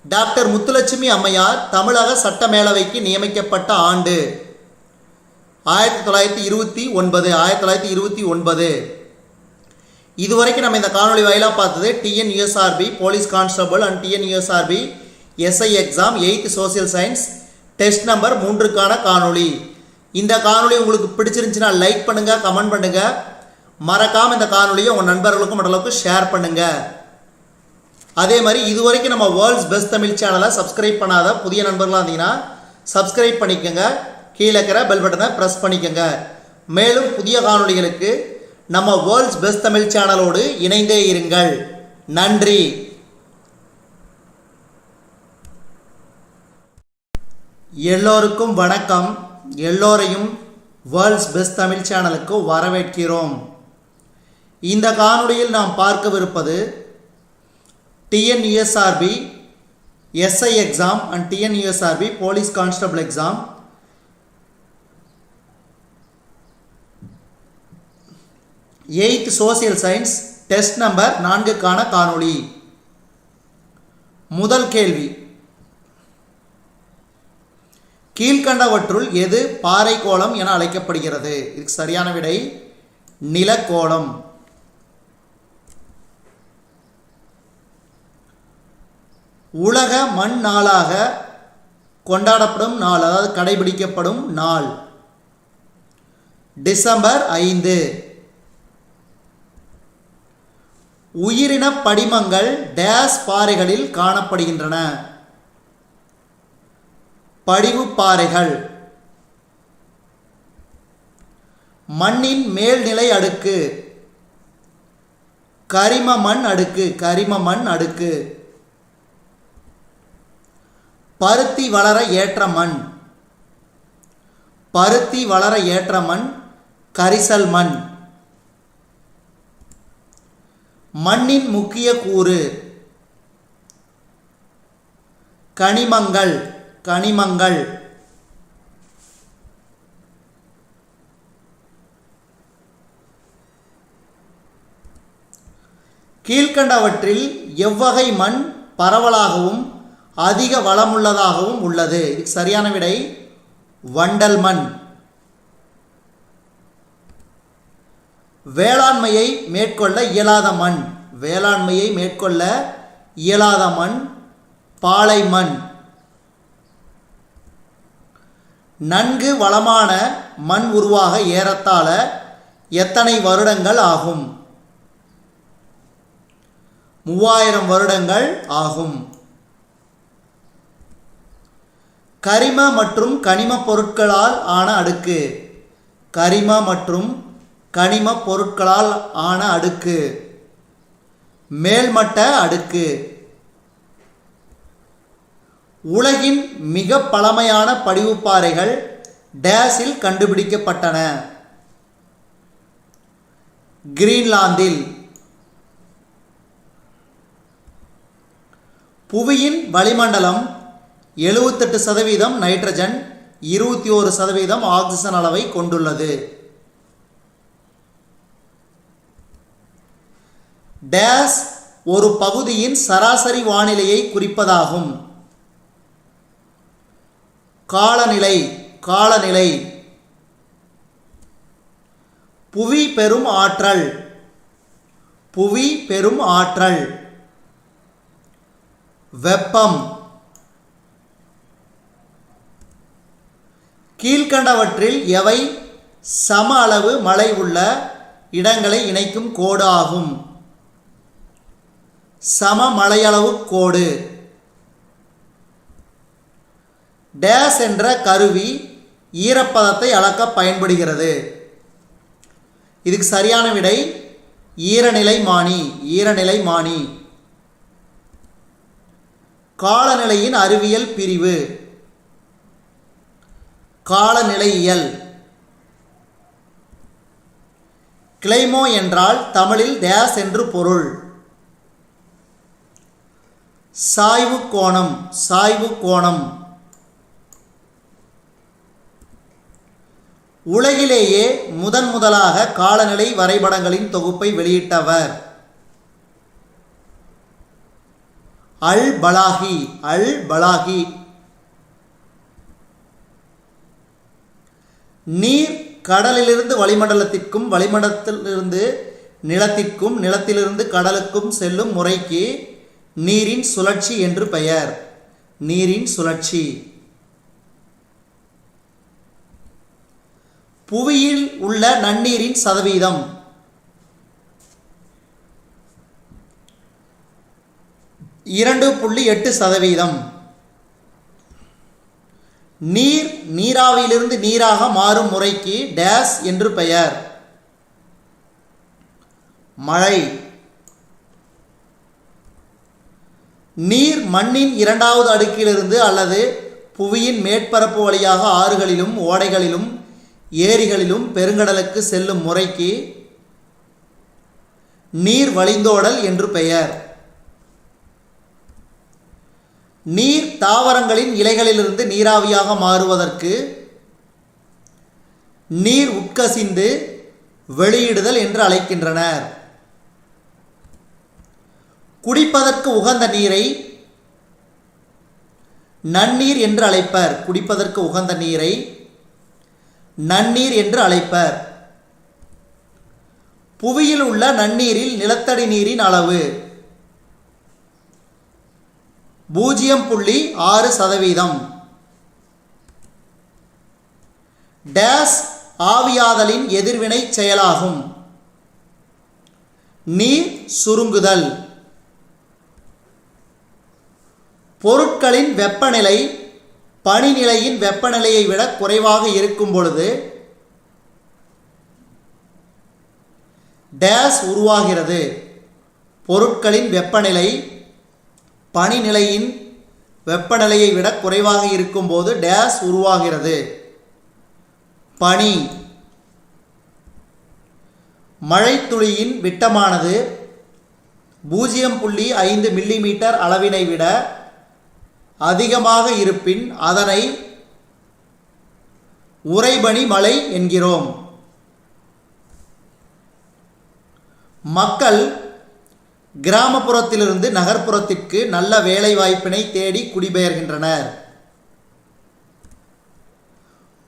டாக்டர் முத்துலட்சுமி அம்மையார் தமிழக சட்டமேலவைக்கு நியமிக்கப்பட்ட ஆண்டு 1929. 1929. இதுவரைக்கும் நம்ம இந்த காணொலி வாயிலாக பார்த்தது TNUSRB police constable and TNUSRB SI exam 8th social science test number 3க்கான காணொலி. இந்த காணொலி உங்களுக்கு பிடிச்சிருந்துச்சுன்னா லைக் பண்ணுங்கள், கமெண்ட் பண்ணுங்கள். மறக்காமல் இந்த காணொலியை உங்கள் நண்பர்களுக்கும் மற்றளவுக்கு ஷேர் பண்ணுங்கள். அதே மாதிரி இதுவரைக்கும் நம்ம வேர்ல்ட்ஸ் பெஸ்ட் தமிழ் சேனலை சப்ஸ்கிரைப் பண்ணாத புதிய நண்பர்களாக இருந்தீங்கன்னா சப்ஸ்கிரைப் பண்ணிக்கோங்க. கீழே இருக்கிற பெல் பட்டனை ப்ரெஸ் பண்ணிக்கோங்க. மேலும் புதிய காணொலிகளுக்கு நம்ம வேர்ல்ட்ஸ் பெஸ்ட் தமிழ் சேனலோடு இணைந்தே இருங்கள். நன்றி. எல்லோருக்கும் வணக்கம். எல்லோரையும் வேர்ல்ட்ஸ் பெஸ்ட் தமிழ் சேனலுக்கு வரவேற்கிறோம். இந்த காணொலியில் நாம் பார்க்கவிருப்பது TNUSRB SI exam and TNUSRB police constable exam 8th social science test number 4க்கான காணொளி. முதல் கேள்வி, கீழ்கண்டவற்றுள் எது பாறை கோளம் என அழைக்கப்படுகிறது? இதுக்கு சரியான விடை நிலக்கோளம். உலக மண் நாளாக கொண்டாடப்படும் நாள், அதாவது கடைபிடிக்கப்படும் நாள் டிசம்பர் 5. உயிரின படிமங்கள் டேஸ் பாறைகளில் காணப்படுகின்றன? படிவு பாறைகள். மண்ணின் மேல்நிலை அடுக்கு கரிம மண் அடுக்கு. கரிம மண் அடுக்கு. பருத்தி வளர ஏற்ற மண். பருத்தி வளர ஏற்ற மண் கரிசல் மண். மண்ணின் முக்கிய கூறு கனிமங்கள். கனிமங்கள். கீழ்கண்டவற்றில் எவ்வகை மண் பரவலாகவும் அதிக வளமுள்ளதாகவும் உள்ளது? இதுக்கு சரியான விடை வண்டல் மண். வேளாண்மையை மேற்கொள்ள இயலாத மண். வேளாண்மையை மேற்கொள்ள இயலாத மண் பாலை மண். நன்கு வளமான மண் உருவாக ஏறத்தாழ எத்தனை வருடங்கள் ஆகும்? 3000 வருடங்கள் ஆகும். கரிம மற்றும் கனிம பொருட்களால் ஆன அடுக்கு. கரிம மற்றும் கனிம பொருட்களால் ஆன அடுக்கு மேல்மட்ட அடுக்கு. உலகின் மிக பழமையான படிவுப்பாறைகள் டேஸில் கண்டுபிடிக்கப்பட்டன? கிரீன்லாந்தில். புவியின் வளிமண்டலம் 78% நைட்ரஜன், 21% ஆக்சிஜன் அளவை கொண்டுள்ளது. டேஸ் ஒரு பகுதியின் சராசரி வானிலையை குறிப்பதாகும்? காலநிலை. காலநிலை. புவி பெரும் ஆற்றல். புவி பெரும் ஆற்றல். வெப்பம். கீழ்கண்டவற்றில் எவை சம அளவு மழை உள்ள இடங்களை இணைக்கும் கோடு ஆகும்? சம மழையளவு கோடு. டேஸ் என்ற கருவி ஈரப்பதத்தை அளக்க பயன்படுகிறது? இதுக்கு சரியான விடை ஈரநிலைமானி. ஈரநிலைமானி. காலநிலையின் அறிவியல் பிரிவு காலநிலையியல். கிளைமோ என்றால் தமிழில் டேஸ் என்று பொருள்? சாய்வு கோணம். சாய்வு கோணம். உலகிலேயே முதலாக காலநிலை வரைபடங்களின் தொகுப்பை வெளியிட்டவர்? அல் பலாகி. நீர் கடலிலிருந்து வளிமண்டலத்திற்கும், வளிமண்டலத்திலிருந்து நிலத்திற்கும், நிலத்திலிருந்து கடலுக்கும் செல்லும் முறைக்கு நீரின் சுழற்சி என்று பெயர். நீரின் சுழற்சி. புவியில் உள்ள நன்னீரின் சதவீதம்? 2.8%. நீர் நீராவியிலிருந்து நீராக மாறும் முறைக்கு டேஸ் என்று பெயர்? மழை. நீர் மண்ணின் இரண்டாவது அடுக்கிலிருந்து அல்லது புவியின் மேற்பரப்பு வழியாக ஆறுகளிலும் ஓடைகளிலும் ஏரிகளிலும் பெருங்கடலுக்கு செல்லும் முறைக்கு நீர் வழிந்தோடல் என்று பெயர். நீர் தாவரங்களின் இலைகளிலிருந்து நீராவியாக மாறுவதற்கு நீர் உட்கசிந்து வெளியிடுதல் என்று அழைக்கின்றனர். குடிப்பதற்கு உகந்த நீரை நன்னீர் என்று அழைப்பர். குடிப்பதற்கு உகந்த நீரை நன்னீர் என்று அழைப்பர். புவியில் உள்ள நன்னீரில் நிலத்தடி நீரின் அளவு 0.6%. டேஸ் ஆவியாதலின் எதிர்வினை செயலாகும்? நீர் சுருங்குதல். பொருட்களின் வெப்பநிலை பனிநிலையின் வெப்பநிலையை விட குறைவாக இருக்கும் பொழுது டேஸ் உருவாகிறது. பொருட்களின் வெப்பநிலை பனிநிலையின் வெப்பநிலையை விட குறைவாக இருக்கும்போது டேஸ் உருவாகிறது. பனி. மழைத்துளியின் விட்டமானது 0.5 மில்லிமீட்டர் அளவினை விட அதிகமாக இருப்பின் அதனை உறைபனி மழை என்கிறோம். மக்கள் கிராமப்புறத்திலிருந்து நகர்ப்புறத்திற்கு நல்ல வேலை வாய்ப்பினை தேடி குடிபெயர்கின்றனர்.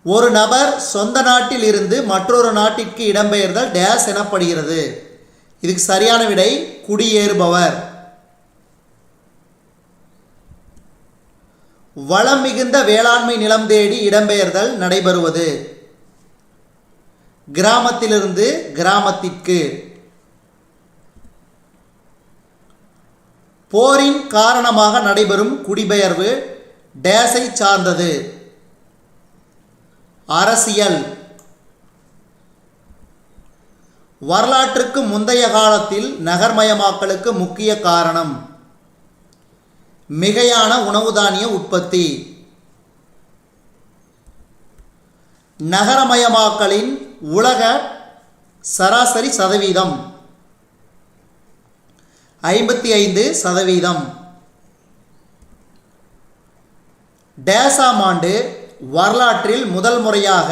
ஒரு நபர் சொந்த நாட்டில் இருந்து மற்றொரு நாட்டிற்கு இடம்பெயர்தல் டேஸ் எனப்படுகிறது. இதுக்கு சரியான விடை குடியேறுபவர். வளம் மிகுந்த வேளாண்மை நிலம் தேடி இடம்பெயர்தல் நடைபெறுவது? கிராமத்திலிருந்து கிராமத்திற்கு. போரின் காரணமாக நடைபெறும் குடிபெயர்வு டேஸை சார்ந்தது? அரசியல். வரலாற்றுக்கு முந்தைய காலத்தில் நகர்மயமாக்கலுக்கு முக்கிய காரணம் மிகையான உணவு தானிய உற்பத்தி. நகரமயமாக்கலின் உலக சராசரி சதவீதம் 55%. டேஸாம் ஆண்டு வரலாற்றில் முதல் முறையாக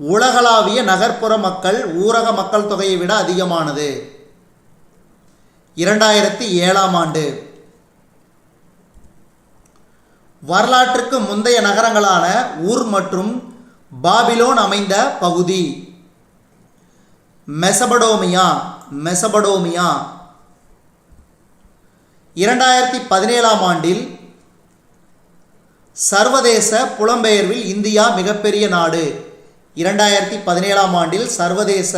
உலகளாவிய நகர்ப்புற மக்கள் ஊரக மக்கள் தொகையை விட அதிகமானது? 2007ஆம் ஆண்டு. வரலாற்றுக்கு முந்தைய நகரங்களான ஊர் மற்றும் பாபிலோன் அமைந்த பகுதி? மெசபடோமியா. 2017ஆம் ஆண்டில் சர்வதேச புலம்பெயர்வில் இந்தியா மிகப்பெரிய நாடு. 2017ஆம் ஆண்டில் சர்வதேச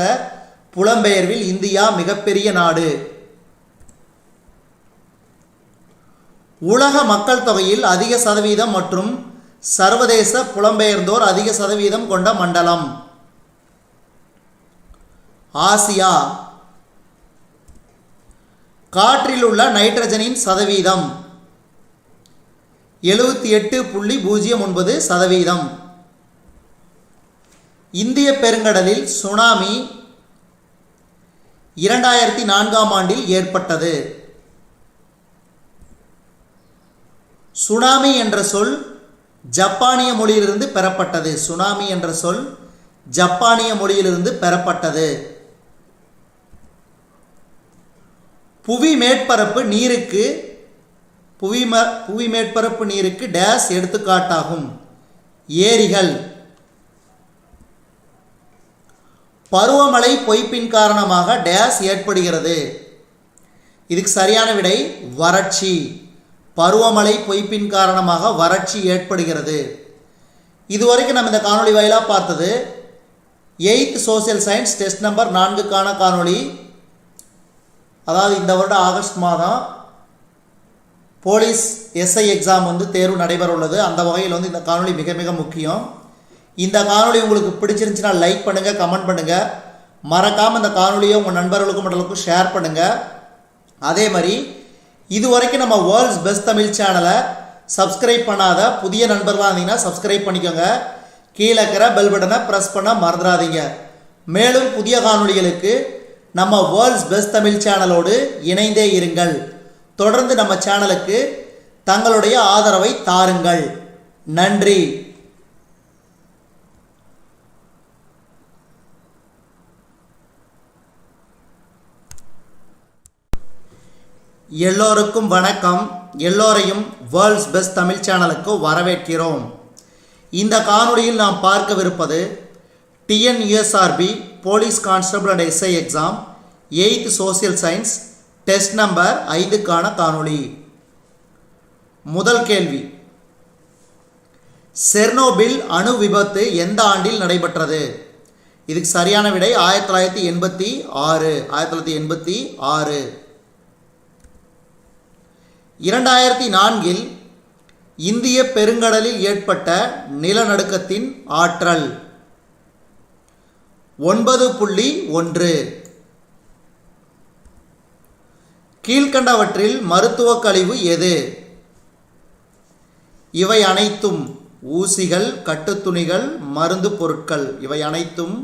புலம்பெயர்வில் இந்தியா மிகப்பெரிய நாடு. உலக மக்கள் தொகையில் அதிக சதவீதம் மற்றும் சர்வதேச புலம்பெயர்ந்தோர் அதிக சதவீதம் கொண்ட மண்டலம்? ஆசியா. காற்றில் உள்ள நைட்ரஜனின் சதவீதம் 78.09%. இந்திய பெருங்கடலில் சுனாமி 2004ஆம் ஆண்டில் ஏற்பட்டது. சுனாமி என்ற சொல் ஜப்பானிய மொழியிலிருந்து பெறப்பட்டது. சுனாமி என்ற சொல் ஜப்பானிய மொழியிலிருந்து பெறப்பட்டது. புவி மேற்பரப்பு நீருக்கு டேஸ் எடுத்துக்காட்டாகும். ஏரிகள். பருவமழை பொய்ப்பின் காரணமாக டேஸ் ஏற்படுகிறது. இதுக்கு சரியான விடை வறட்சி. பருவமழை பொய்ப்பின் காரணமாக வறட்சி ஏற்படுகிறது. இதுவரைக்கும் நம்ம இந்த காணொளி வாயிலாக பார்த்தது 8th social science test number 4க்கான காணொளி. அதாவது இந்த வருடம் ஆகஸ்ட் மாதம் போலீஸ் எஸ்ஐ எக்ஸாம் தேர்வு நடைபெற உள்ளது. அந்த வகையில் இந்த காணொளி மிக மிக முக்கியம். இந்த காணொளி உங்களுக்கு பிடிச்சிருந்துச்சுன்னா லைக் பண்ணுங்கள், கமெண்ட் பண்ணுங்கள். மறக்காமல் இந்த காணொலியை உங்கள் நண்பர்களுக்கும் மற்றவர்களுக்கும் ஷேர் பண்ணுங்கள். அதே மாதிரி இதுவரைக்கும் நம்ம வேர்ல்ட்ஸ் பெஸ்ட் தமிழ் சேனலை சப்ஸ்கிரைப் பண்ணாத புதிய நண்பர்களாக இருந்தீங்கன்னா சப்ஸ்கிரைப் பண்ணிக்கோங்க. கீழே இருக்கிற பெல் பட்டனை ப்ரெஸ் பண்ண மறந்துடாதீங்க. மேலும் புதிய காணொளிகளுக்கு நம்ம வேர்ல்ட்ஸ் பெஸ்ட் தமிழ் சேனலோடு இணைந்தே இருங்கள். தொடர்ந்து நம்ம சேனலுக்கு தங்களுடைய ஆதரவை தாருங்கள். நன்றி. எல்லோருக்கும் வணக்கம். எல்லோரையும் வேர்ல்ட்ஸ் பெஸ்ட் தமிழ் சேனலுக்கு வரவேற்கிறோம். இந்த காணொளியில் நாம் பார்க்கவிருப்பது TNUSRB police constable and SI exam 8th social science test number 5க்கான காணொளி. முதல் கேள்வி, செர்னோபில் அணு விபத்து எந்த ஆண்டில் நடைபெற்றது? இதுக்கு சரியான விடை 1986. 1986. 2004 இந்திய பெருங்கடலில் ஏற்பட்ட நிலநடுக்கத்தின் ஆற்றல் 9.1. கீழ்கண்டவற்றில் மருத்துவ கழிவு எது? இவை அனைத்தும் ஊசிகள், கட்டுத்துணிகள், மருந்து பொருட்கள். இவை அனைத்தும்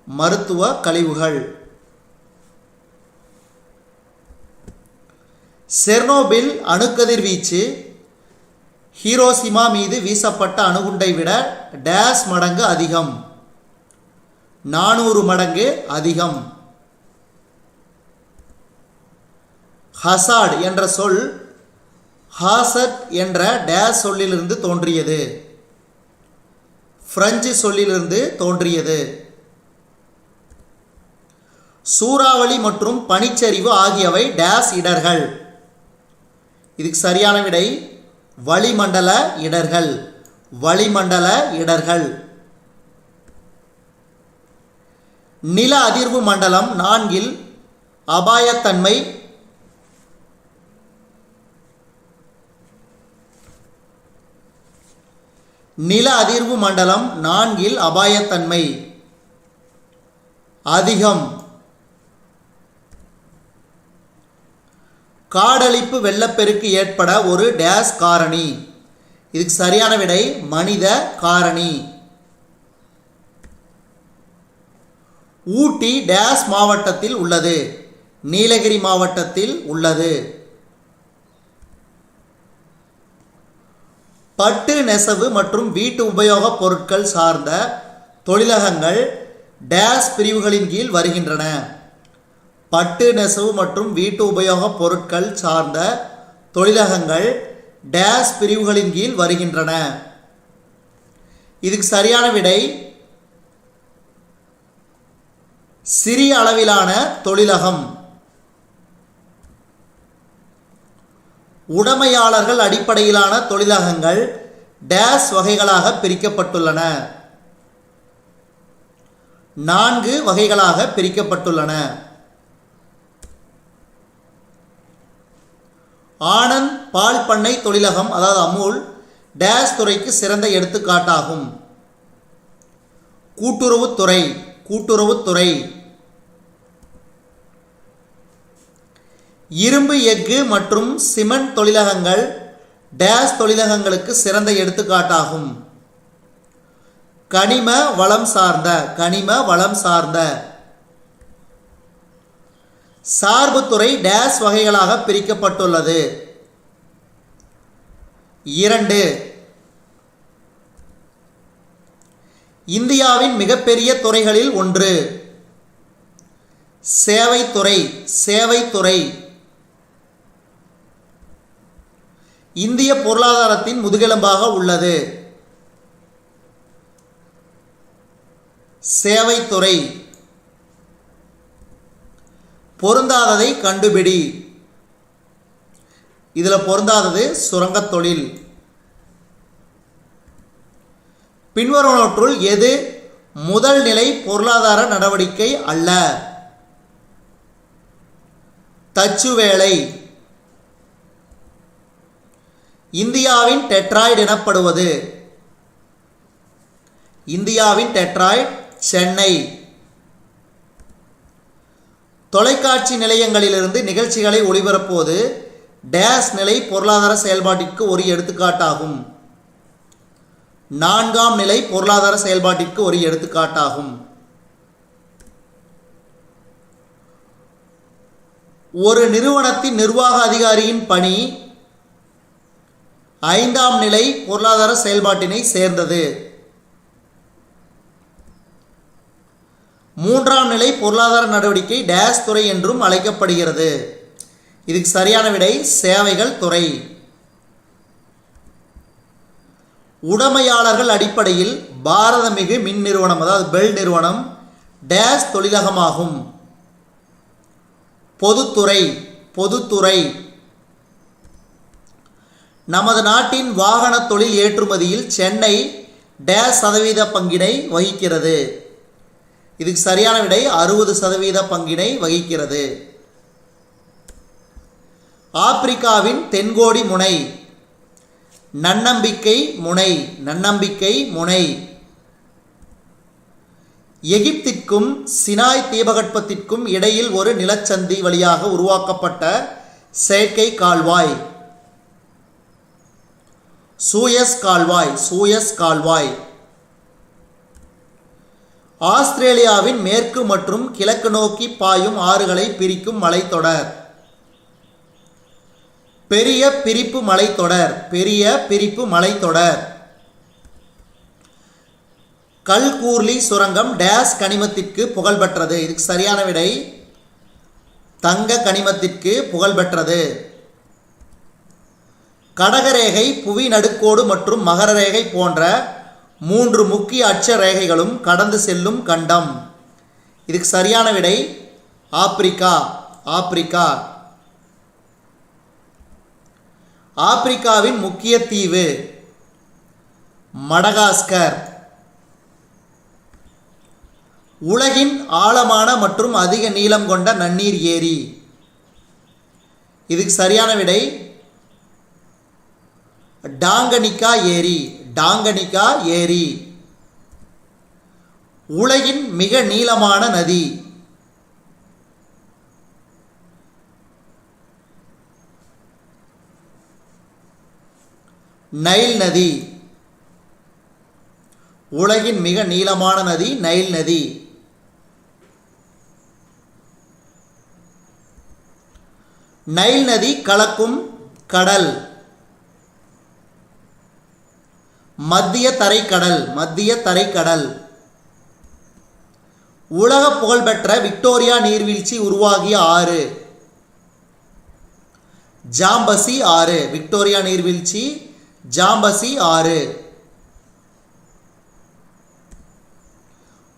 மருத்துவ கழிவுகள். செர்னோபில் அணுக்கதிர்வீச்சு ஹீரோஷிமா மீது வீசப்பட்ட அணுகுண்டை விட டேஸ் மடங்கு அதிகம். 400 மடங்கு அதிகம். ஹசார்ட் என்ற சொல் ஹாசட் என்ற டேஸ் சொல்லிலிருந்து தோன்றியது. பிரெஞ்சு சொல்லிலிருந்து தோன்றியது. சூறாவளி மற்றும் பனிச்சரிவு ஆகியவை டேஸ் இடர்கள். இதுக்கு சரியான விடை வளிமண்டல இடர்கள். வளிமண்டல இடர்கள். நில அதிர்வு மண்டலம் 4 அபாயத்தன்மை நில அதிர்வு மண்டலம் 4 அபாயத்தன்மை அதிகம். காடழிப்பு வெள்ளப்பெருக்கு ஏற்பட ஒரு டேஸ் காரணி. இதுக்கு சரியான விடை மனித காரணி. ஊட்டி டேஸ் மாவட்டத்தில் உள்ளது? நீலகிரி மாவட்டத்தில் உள்ளது. பட்டு நெசவு மற்றும் வீட்டு உபயோகப் பொருட்கள் சார்ந்த தொழிலகங்கள் டேஸ் பிரிவுகளின் கீழ் வருகின்றன. பட்டு நெசவு மற்றும் வீட்டு உபயோகப் பொருட்கள் சார்ந்த தொழிலகங்கள் டேஸ் பிரிவுகளின் கீழ் வருகின்றன. இதுக்கு சரியான விடை சிறிய அளவிலான தொழிலகம். உடைமையாளர்கள் அடிப்படையிலான தொழிலகங்கள் டேஸ் வகைகளாக பிரிக்கப்பட்டுள்ளன. 4 வகைகளாக பிரிக்கப்பட்டுள்ளன. ஆனந்த் பால் பண்ணை தொழிலகம் அதாவது அமுல் டேஸ் துறைக்கு சிறந்த எடுத்துக்காட்டாகும். கூட்டுறவுத்துறை. கூட்டுறவுத்துறை. இரும்பு எஃகு மற்றும் சிமெண்ட் தொழிலகங்கள் டேஸ் தொழிலகங்களுக்கு சிறந்த எடுத்துக்காட்டாகும். கனிம வளம் சார்ந்த. கனிம வளம் சார்ந்த. சார்புத்துறை டேஸ் வகைகளாக பிரிக்கப்பட்டுள்ளது. 2. இந்தியாவின் மிகப்பெரிய துறைகளில் ஒன்று. சேவைத்துறை. சேவைத்துறை. இந்திய பொருளாதாரத்தின் முதுகெலும்பாக உள்ளது. சேவைத்துறை. பொருந்தாததை கண்டுபிடி. இதில் பொருந்தாதது சுரங்கத் தொழில். பின்வருவனவற்றுள் எது முதல் நிலை பொருளாதார நடவடிக்கை அல்ல? தச்சுவேலை. இந்தியாவின் டெட்ராய்டு எனப்படுவது. இந்தியாவின் டெட்ராய்டு சென்னை. தொலைக்காட்சி நிலையங்களிலிருந்து நிகழ்ச்சிகளை ஒளிபரப்புவது டேஸ் நிலை பொருளாதார செயல்பாட்டிற்கு ஒரு எடுத்துக்காட்டாகும். 4ஆம் நிலை பொருளாதார செயல்பாட்டிற்கு ஒரு எடுத்துக்காட்டாகும். ஒரு நிறுவனத்தின் நிர்வாக அதிகாரியின் பணி 5ஆம் நிலை பொருளாதார செயல்பாட்டினை சேர்ந்தது. 3ஆம் நிலை பொருளாதார நடவடிக்கை டேஸ் துறை என்றும் அழைக்கப்படுகிறது. இதுக்கு சரியான விடை சேவைகள் துறை. உடைமையாளர்கள் அடிப்படையில் பாரதமிகு மின் நிறுவனம் அதாவது பெல் நிறுவனம் டேஸ் தொழிலகமாகும். பொதுத்துறை. பொதுத்துறை. நமது நாட்டின் வாகன தொழில் ஏற்றுமதியில் சென்னை டேஸ் சதவீத பங்கினை வகிக்கிறது. இதுக்கு சரியான விடை 60% பங்கினை வகிக்கிறது. ஆப்பிரிக்காவின் தென்கோடி முனை. நன்னம்பிக்கை முனை. நன்னம்பிக்கை முனை. எகிப்திற்கும் சினாய் தீபகற்பத்திற்கும் இடையில் ஒரு நிலச்சந்தி வழியாக உருவாக்கப்பட்ட செயற்கை கால்வாய். சூயஸ் கால்வாய். சூயஸ் கால்வாய். ஆஸ்திரேலியாவின் மேற்கு மற்றும் கிழக்கு நோக்கி பாயும் ஆறுகளை பிரிக்கும் மலைத்தொடர். பெரிய பிரிப்பு மலைத்தொடர். பெரிய பிரிப்பு மலைத்தொடர். கல்கூர்லி சுரங்கம் டேஸ் கனிமத்திற்கு புகழ்பெற்றது. இதுக்கு சரியான விடை தங்க கனிமத்திற்கு புகழ்பெற்றது. கடகரேகை, புவி நடுக்கோடு மற்றும் மகர ரேகை போன்ற 3 முக்கிய அட்ச ரேகைகளும் கடந்து செல்லும் கண்டம். இதுக்கு சரியான விடை ஆப்பிரிக்கா. ஆப்பிரிக்கா. ஆப்பிரிக்காவின் முக்கிய தீவு மடகாஸ்கர். உலகின் ஆழமான மற்றும் அதிக நீளம் கொண்ட நன்னீர் ஏரி. இதுக்கு சரியான விடை டாங்கனிகா ஏரி. டாங்கனிகா ஏரி. உலகின் மிக நீளமான நதி நைல் நதி. உலகின் மிக நீளமான நதி நைல் நதி. நைல் நதி கலக்கும் கடல் மத்திய தரைக்கடல். மத்திய தரைக்கடல். உலக புகழ்பெற்ற விக்டோரியா நீர்வீழ்ச்சி உருவாகிய ஆறு. ஜாம்பசி ஆறு. விக்டோரியா நீர்வீழ்ச்சி ஜாம்பசி ஆறு.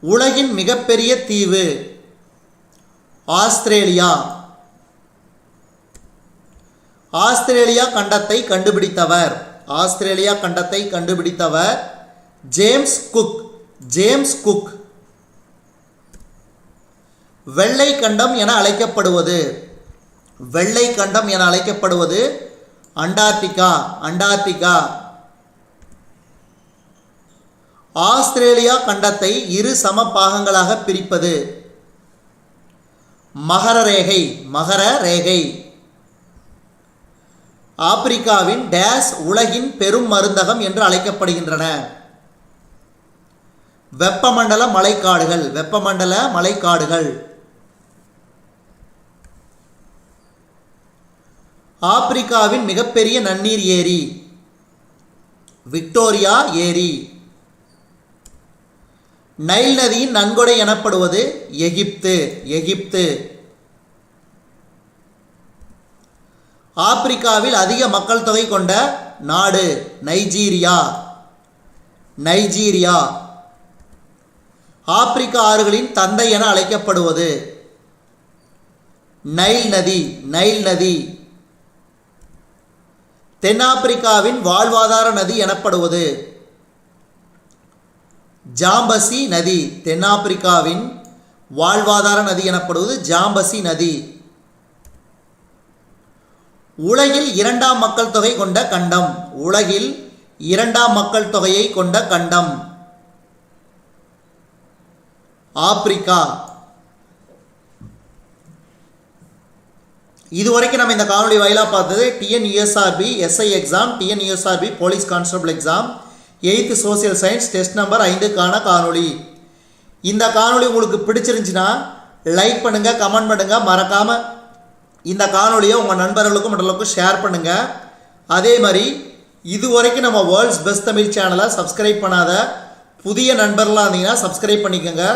உலகின் மிகப்பெரிய தீவு ஆஸ்திரேலியா. ஆஸ்திரேலியா கண்டத்தை கண்டுபிடித்தவர். ஆஸ்திரேலியா கண்டத்தை கண்டுபிடித்தவர் ஜேம்ஸ் குக். James cook. வெள்ளை கண்டம் என அழைக்கப்படுவது. வெள்ளை கண்டம் என அழைக்கப்படுவது அண்டார்டிகா. அண்டார்டிகா. ஆஸ்திரேலியா கண்டத்தை 2 சம பாகங்களாக பிரிப்பது மகர ரேகை. மகர ரேகை. ஆப்பிரிக்காவின் டேஸ் உலகின் பெரும் மருந்தகம் என்று அழைக்கப்படுகின்றன. வெப்பமண்டல மலைக்காடுகள். வெப்பமண்டல மலைக்காடுகள். ஆப்பிரிக்காவின் மிகப்பெரிய நன்னீர் ஏரி விக்டோரியா ஏரி. நைல் நதியின் நன்கொடை எனப்படுவது எகிப்து. எகிப்து. ஆப்பிரிக்காவில் அதிக மக்கள் தொகை கொண்ட நாடு நைஜீரியா. நைஜீரியா. ஆப்பிரிக்க ஆறுகளின் தந்தை என அழைக்கப்படுவது நைல் நதி. நைல் நதி. தென்னாப்பிரிக்காவின் வாழ்வாதார நதி எனப்படுவது ஜாம்பசி நதி. தென்னாப்பிரிக்காவின் வாழ்வாதார நதி எனப்படுவது ஜாம்பசி நதி. உலகில் இரண்டாம் மக்கள் தொகை கொண்ட கண்டம். உலகில் இரண்டாம் மக்கள் தொகையை கொண்ட கண்டம் ஆப்பிரிக்கா. இதுவரைக்கும் நம்ம இந்த காணொலி வாயிலாக பார்த்தது TNUSRB SI exam, TNUSRB police constable exam 8th social science test number 5க்கான காணொலி. இந்த காணொலி உங்களுக்கு பிடிச்சிருந்துச்சுன்னா லைக் பண்ணுங்கள், கமெண்ட் பண்ணுங்கள். மறக்காமல் இந்த காணொலியை உங்கள் நண்பர்களுக்கும் மற்றவர்களுக்கும் ஷேர் பண்ணுங்கள். அதே மாதிரி இதுவரைக்கும் நம்ம வேர்ல்ட்ஸ் பெஸ்ட் தமிழ் சேனலை சப்ஸ்கிரைப் பண்ணாத புதிய நண்பர்களாக இருந்தீங்கன்னா சப்ஸ்கிரைப் பண்ணிக்கோங்க.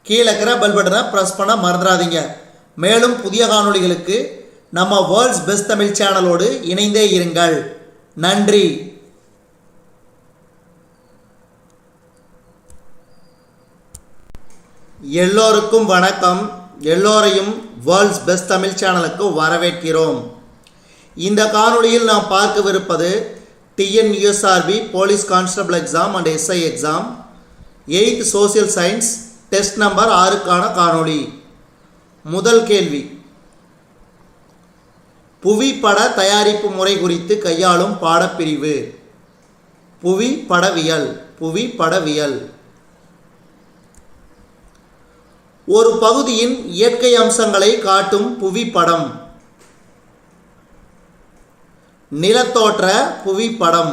கீழே இருக்கிற பெல் பட்டனை ப்ரெஸ் பண்ண மறந்துடாதீங்க. மேலும் புதிய காணொளிகளுக்கு நம்ம வேர்ல்ட்ஸ் பெஸ்ட் தமிழ் சேனலோடு இணைந்தே இருங்கள். நன்றி. எல்லோருக்கும் வணக்கம். எல்லோரையும் வேர்ல்ட்ஸ் பெஸ்ட் தமிழ் சேனலுக்கு வரவேற்கிறோம். இந்த காணொளியில் நாம் பார்க்கவிருப்பது TNUSRB police constable exam and SI exam 8th social science test number 6க்கான காணொளி. முதல் கேள்வி, புவிப்பட தயாரிப்பு முறை குறித்து கையாளும் பாடப்பிரிவு புவிப்படவியல். புவிப்படவியல். ஒரு பகுதியின் இயற்கை அம்சங்களை காட்டும் புவிப்படம் நிலத்தோற்ற புவிப்படம்.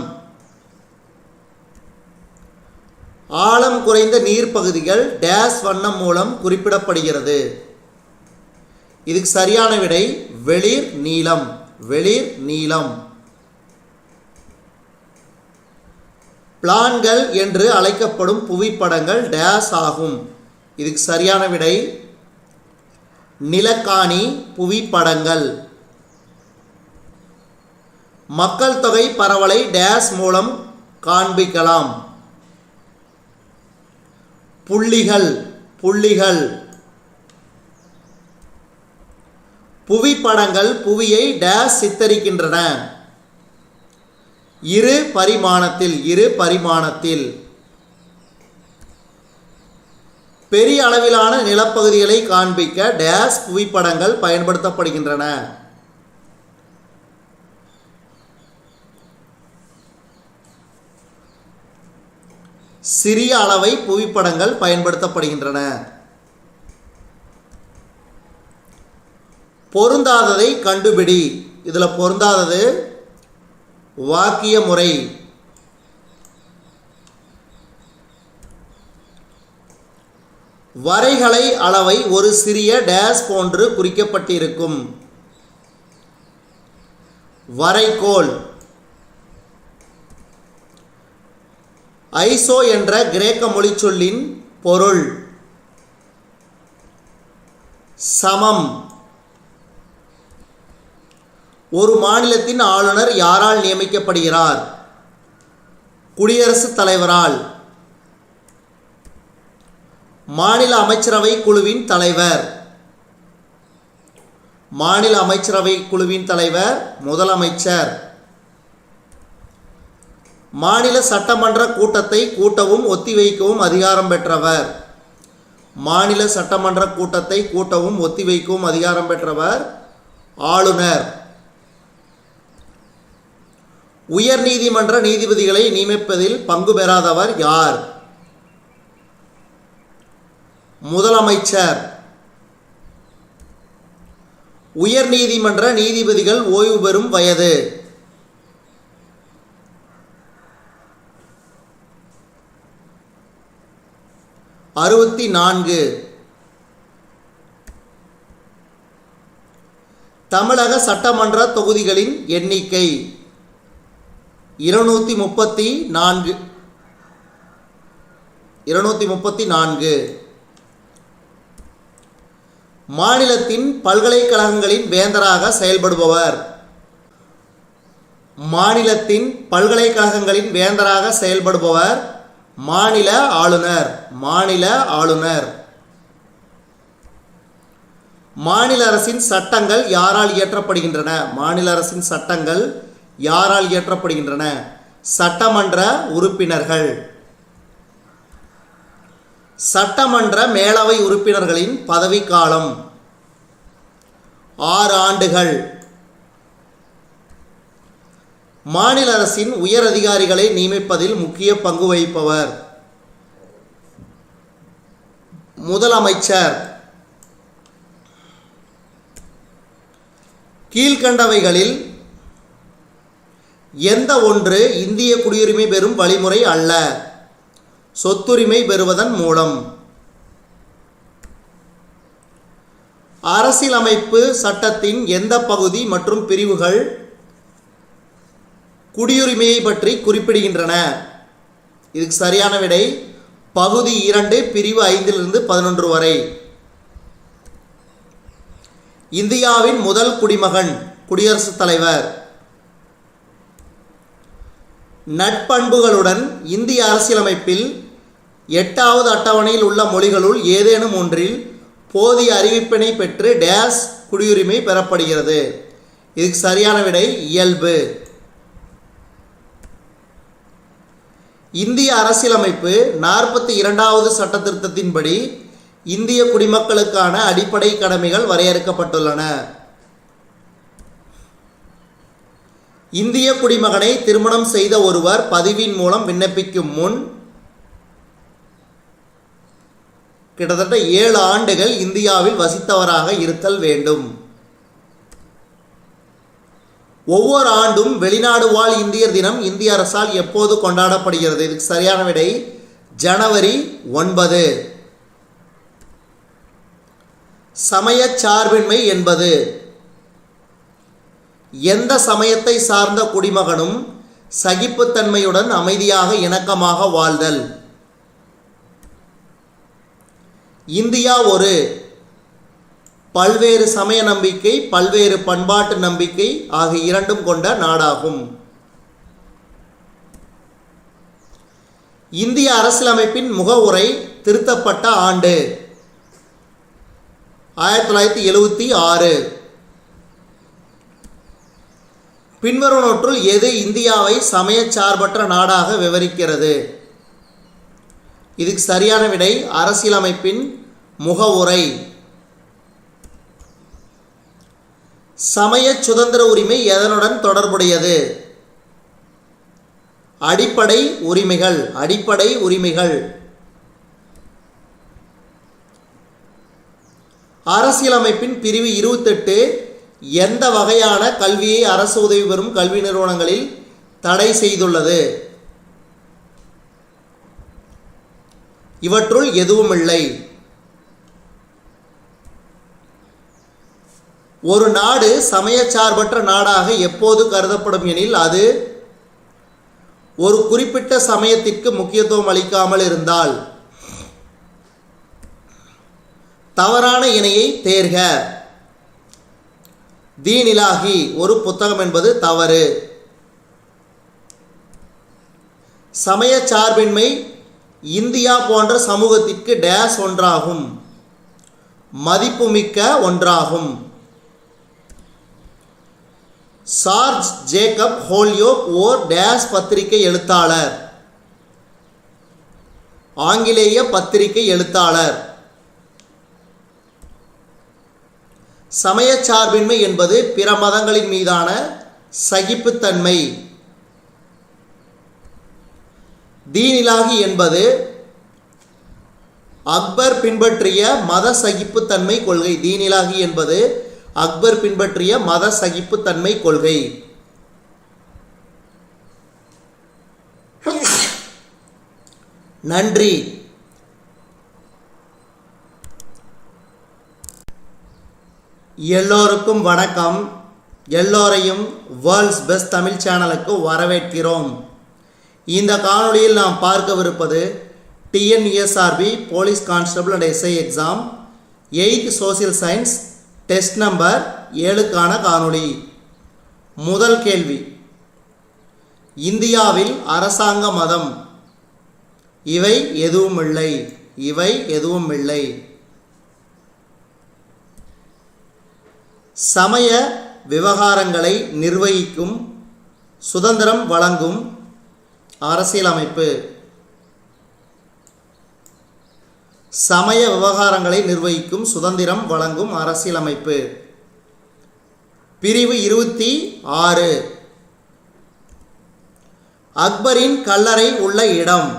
ஆழம் குறைந்த நீர்ப்பகுதிகள் டேஸ் வண்ணம் மூலம் குறிப்பிடப்படுகிறது. இதுக்கு சரியான விடை வெளிர் நீலம். வெளிர் நீலம். பிளான்கள் என்று அழைக்கப்படும் புவிப்படங்கள் டேஸ் ஆகும். இதுக்கு சரியான விடை நிலக்காணி புவிப்படங்கள். மக்கள் தொகை பரவலை டேஸ் மூலம் காண்பிக்கலாம். புள்ளிகள். புள்ளிகள். புவிப்படங்கள் புவியை டேஸ் சித்தரிக்கின்றன. இரு பரிமாணத்தில். இரு பரிமாணத்தில். பெரிய அளவிலான நிலப்பகுதிகளை காண்பிக்க டேஸ் புவிப்படங்கள் பயன்படுத்தப்படுகின்றன. சிறிய அளவை புவிப்படங்கள் பயன்படுத்தப்படுகின்றன. பொருந்தாததை கண்டுபிடி. இதில் பொருந்தாதது வாக்கிய முறை. வரைகலை அளவை ஒரு சிறிய டேஸ் போன்று குறிக்கப்பட்டிருக்கும். வரைகோல். ஐசோ என்ற கிரேக்க மொழி சொல்லின் பொருள் சமம். ஒரு மாநிலத்தின் ஆளுநர் யாரால் நியமிக்கப்படுகிறார்? குடியரசுத் தலைவரால். மாநில அமைச்சரவை குழுவின் தலைவர். மாநில அமைச்சரவை குழுவின் தலைவர் முதலமைச்சர். மாநில சட்டமன்ற கூட்டத்தை கூட்டவும் ஒத்திவைக்கவும் அதிகாரம் பெற்றவர். மாநில சட்டமன்ற கூட்டத்தை கூட்டவும் ஒத்திவைக்கவும் அதிகாரம் பெற்றவர் ஆளுநர். உயர் நீதிமன்ற நீதிபதிகளை நியமிப்பதில் பங்கு பெறாதவர் யார்? முதலமைச்சர். உயர் நீதிமன்ற நீதிபதிகள் ஓய்வு பெறும் வயது 64. தமிழக சட்டமன்ற தொகுதிகளின் எண்ணிக்கை 234. 234. மாநிலத்தின் பல்கலைக்கழகங்களின் வேந்தராக செயல்படுபவர். மாநிலத்தின் பல்கலைக்கழகங்களின் வேந்தராக செயல்படுபவர் மாநில ஆளுநர். மாநில ஆளுநர். மாநில அரசின் சட்டங்கள் யாரால் இயற்றப்படுகின்றன? மாநில அரசின் சட்டங்கள் யாரால் இயற்றப்படுகின்றன? சட்டமன்ற உறுப்பினர்கள். சட்டமன்ற மேலவை உறுப்பினர்களின் பதவிக்காலம் 6 ஆண்டுகள். மாநில அரசின் உயர் அதிகாரிகளை நியமிப்பதில் முக்கிய பங்கு வகிப்பவர் முதலமைச்சர். கீழ்கண்டவைகளில் எந்த ஒன்று இந்திய குடியுரிமை பெறும் வழிமுறை அல்ல? சொத்துரிமை பெறுவதன் மூலம். அரசியலமைப்பு சட்டத்தின் எந்த பகுதி மற்றும் பிரிவுகள் குடியுரிமையை பற்றி குறிப்பிடுகின்றன? இதுக்கு சரியான விடை பகுதி 2 பிரிவு 5 11 வரை. இந்தியாவின் முதல் குடிமகன் குடியரசுத் தலைவர். நட்பண்புகளுடன் இந்திய அரசியலமைப்பில் 8வது அட்டவணையில் உள்ள மொழிகளுள் ஏதேனும் ஒன்றில் போதிய அறிவிப்பினை பெற்று டேஸ் குடியுரிமை பெறப்படுகிறது. இதுக்கு சரியான விடை இயல்பு. இந்திய அரசியலமைப்பு 42வது சட்ட திருத்தத்தின்படி இந்திய குடிமக்களுக்கான அடிப்படை கடமைகள் வரையறுக்கப்பட்டுள்ளன. இந்திய குடிமகனை திருமணம் செய்த ஒருவர் பதிவின் மூலம் விண்ணப்பிக்கும் முன் கிட்டத்தட்ட 7 ஆண்டுகள் இந்தியாவில் வசித்தவராக இருத்தல் வேண்டும். ஒவ்வொரு ஆண்டும் வெளிநாடு வாழ் இந்தியர் தினம் இந்திய அரசால் எப்போது கொண்டாடப்படுகிறது? இதுக்கு சரியான விடை ஜனவரி 9. சமய சார்பின்மை என்பது எந்த சமயத்தை சார்ந்த குடிமகனும் சகிப்புத்தன்மையுடன் அமைதியாக இணக்கமாக வாழ்தல். இந்தியா ஒரு பல்வேறு சமய நம்பிக்கை பல்வேறு பண்பாட்டு நம்பிக்கை ஆகிய இரண்டும் கொண்ட நாடாகும். இந்திய அரசியலமைப்பின் முகவுரை திருத்தப்பட்ட ஆண்டு 1976. பின்வருவனவற்றுள் எது இந்தியாவை சமயச்சார்பற்ற நாடாக விவரிக்கிறது? இதுக்கு சரியான விடை அரசியலமைப்பின் முகவுரை. சமய சுதந்திர உரிமை எதனுடன் தொடர்புடையது? அடிப்படை உரிமைகள். அடிப்படை உரிமைகள். அரசியலமைப்பின் பிரிவு 28 எந்த வகையான கல்வியை அரசு உதவி பெறும் கல்வி நிறுவனங்களில் தடை செய்துள்ளது? இவற்றுள் எதுவும் இல்லை. ஒரு நாடு சமயச்சார்பற்ற நாடாக எப்போது கருதப்படும் எனில் அது ஒரு குறிப்பிட்ட சமயத்திற்கு முக்கியத்துவம் அளிக்காமல் இருந்தால். தவறான இணையை தேர்க. தீன் இலாஹி ஒரு புத்தகம் என்பது தவறு. சமயச்சார்பின்மை இந்தியா போன்ற சமூகத்திற்கு டேஸ் ஒன்றாகும், மதிப்புமிக்க ஒன்றாகும். சார்ஜ் ஜேக்கப் ஹோல்யோக் ஓர் டேஸ் பத்திரிகை எழுத்தாளர். ஆங்கிலேய பத்திரிகை எழுத்தாளர். சமயச்சார்பின்மை என்பது பிற மதங்களின் மீதான சகிப்புத்தன்மை. தீன் இலாஹி என்பது அக்பர் பின்பற்றிய மத சகிப்புத்தன்மை கொள்கை. தீன் இலாஹி என்பது அக்பர் பின்பற்றிய மத சகிப்புத்தன்மை கொள்கை. நன்றி. எல்லோருக்கும் வணக்கம். எல்லோரையும் வேர்ல்ட்ஸ் பெஸ்ட் தமிழ் சேனலுக்கு வரவேற்கிறோம். இந்த காணொளியில் நாம் பார்க்கவிருப்பது TNUSRB police constable and SI exam 8th social science test number 7க்கான காணொளி. முதல் கேள்வி, இந்தியாவில் அரசாங்க மதம் இவை எதுவுமில்லை. இவை எதுவுமில்லை. சமய விவகாரங்களை நிர்வகிக்கும் சுதந்திரம் வழங்கும் அரசியலமைப்பு. சமய விவகாரங்களை நிர்வகிக்கும் சுதந்திரம் வழங்கும் அரசியலமைப்பு. பிரிவு 26. அக்பரின் கல்லறை உள்ள இடம்.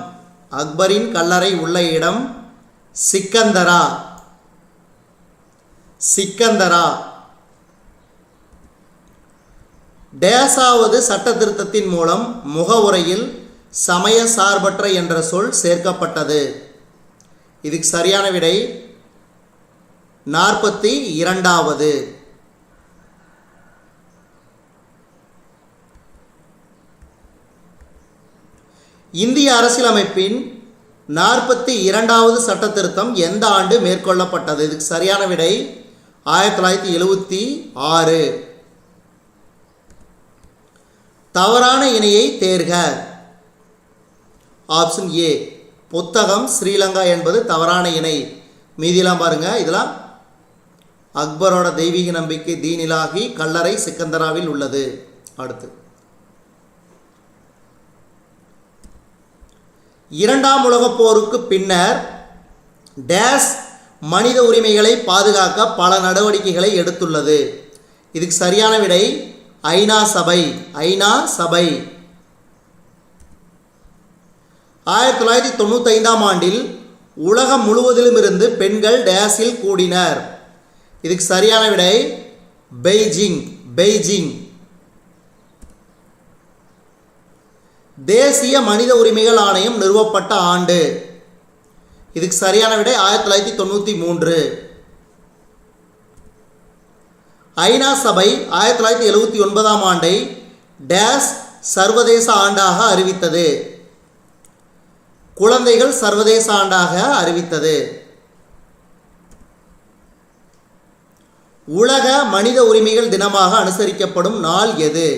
அக்பரின் கல்லறை உள்ள இடம் சிக்கந்தரா. சிக்கந்தரா. டேசாவது சட்ட திருத்தத்தின் மூலம் முகவுரையில் சமய சார்பற்ற என்ற சொல் சேர்க்கப்பட்டது. இதுக்கு சரியான விடை 42வது. இந்திய அரசியலமைப்பின் 42வது சட்ட திருத்தம் எந்த ஆண்டு மேற்கொள்ளப்பட்டது? இதுக்கு சரியான விடை 1976. தவறான இணையை தேர்க. ஆப்ஷன் ஏ, புத்தகம் ஸ்ரீலங்கா என்பது தவறான இணை. மீதியெல்லாம் பாருங்க. இதெல்லாம் அக்பரோட தெய்வீக நம்பிக்கை தீன் இலாஹி கல்லறை சிக்கந்தராவில் உள்ளது. அடுத்து, இரண்டாம் உலகப் போருக்கு பின்னர் டேஸ் மனித உரிமைகளை பாதுகாக்க பல நடவடிக்கைகளை எடுத்துள்ளது. இதுக்கு சரியான விடை ஐநா சபை. ஐநா சபை. 1995ஆம் ஆண்டில் உலகம் முழுவதிலுமிருந்து பெண்கள் டேஸில் கூடினர். இதுக்கு சரியான விடை பெய்ஜிங். பெய்ஜிங். தேசிய மனித உரிமைகள் ஆணையம் நிறுவப்பட்ட ஆண்டு. இதுக்கு சரியான விடை 1993. ஐநா சபை 1979ஆம் ஆண்டை டேஸ் சர்வதேச ஆண்டாக அறிவித்தது. குழந்தைகள் சர்வதேச ஆண்டாக அறிவித்தது. உலக மனித உரிமைகள் தினமாக அனுசரிக்கப்படும் நாள் எது?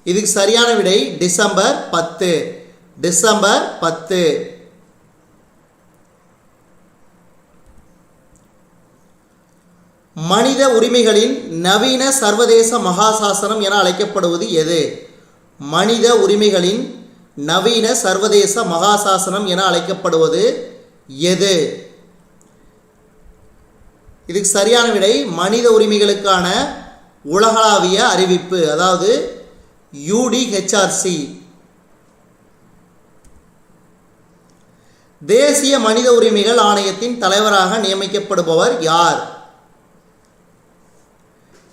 இதுக்கு சரியான விடை டிசம்பர் 10. டிசம்பர் 10. மனித உரிமைகளின் நவீன சர்வதேச மகாசாசனம் என அழைக்கப்படுவது எது? மனித உரிமைகளின் நவீன சர்வதேச மகாசாசனம் என அழைக்கப்படுவது எது? இதுக்கு சரியான விடை மனித உரிமைகளுக்கான உலகளாவிய அறிவிப்பு, அதாவது UDHRC. தேசிய மனித உரிமைகள் ஆணையத்தின் தலைவராக நியமிக்கப்படுபவர் யார்?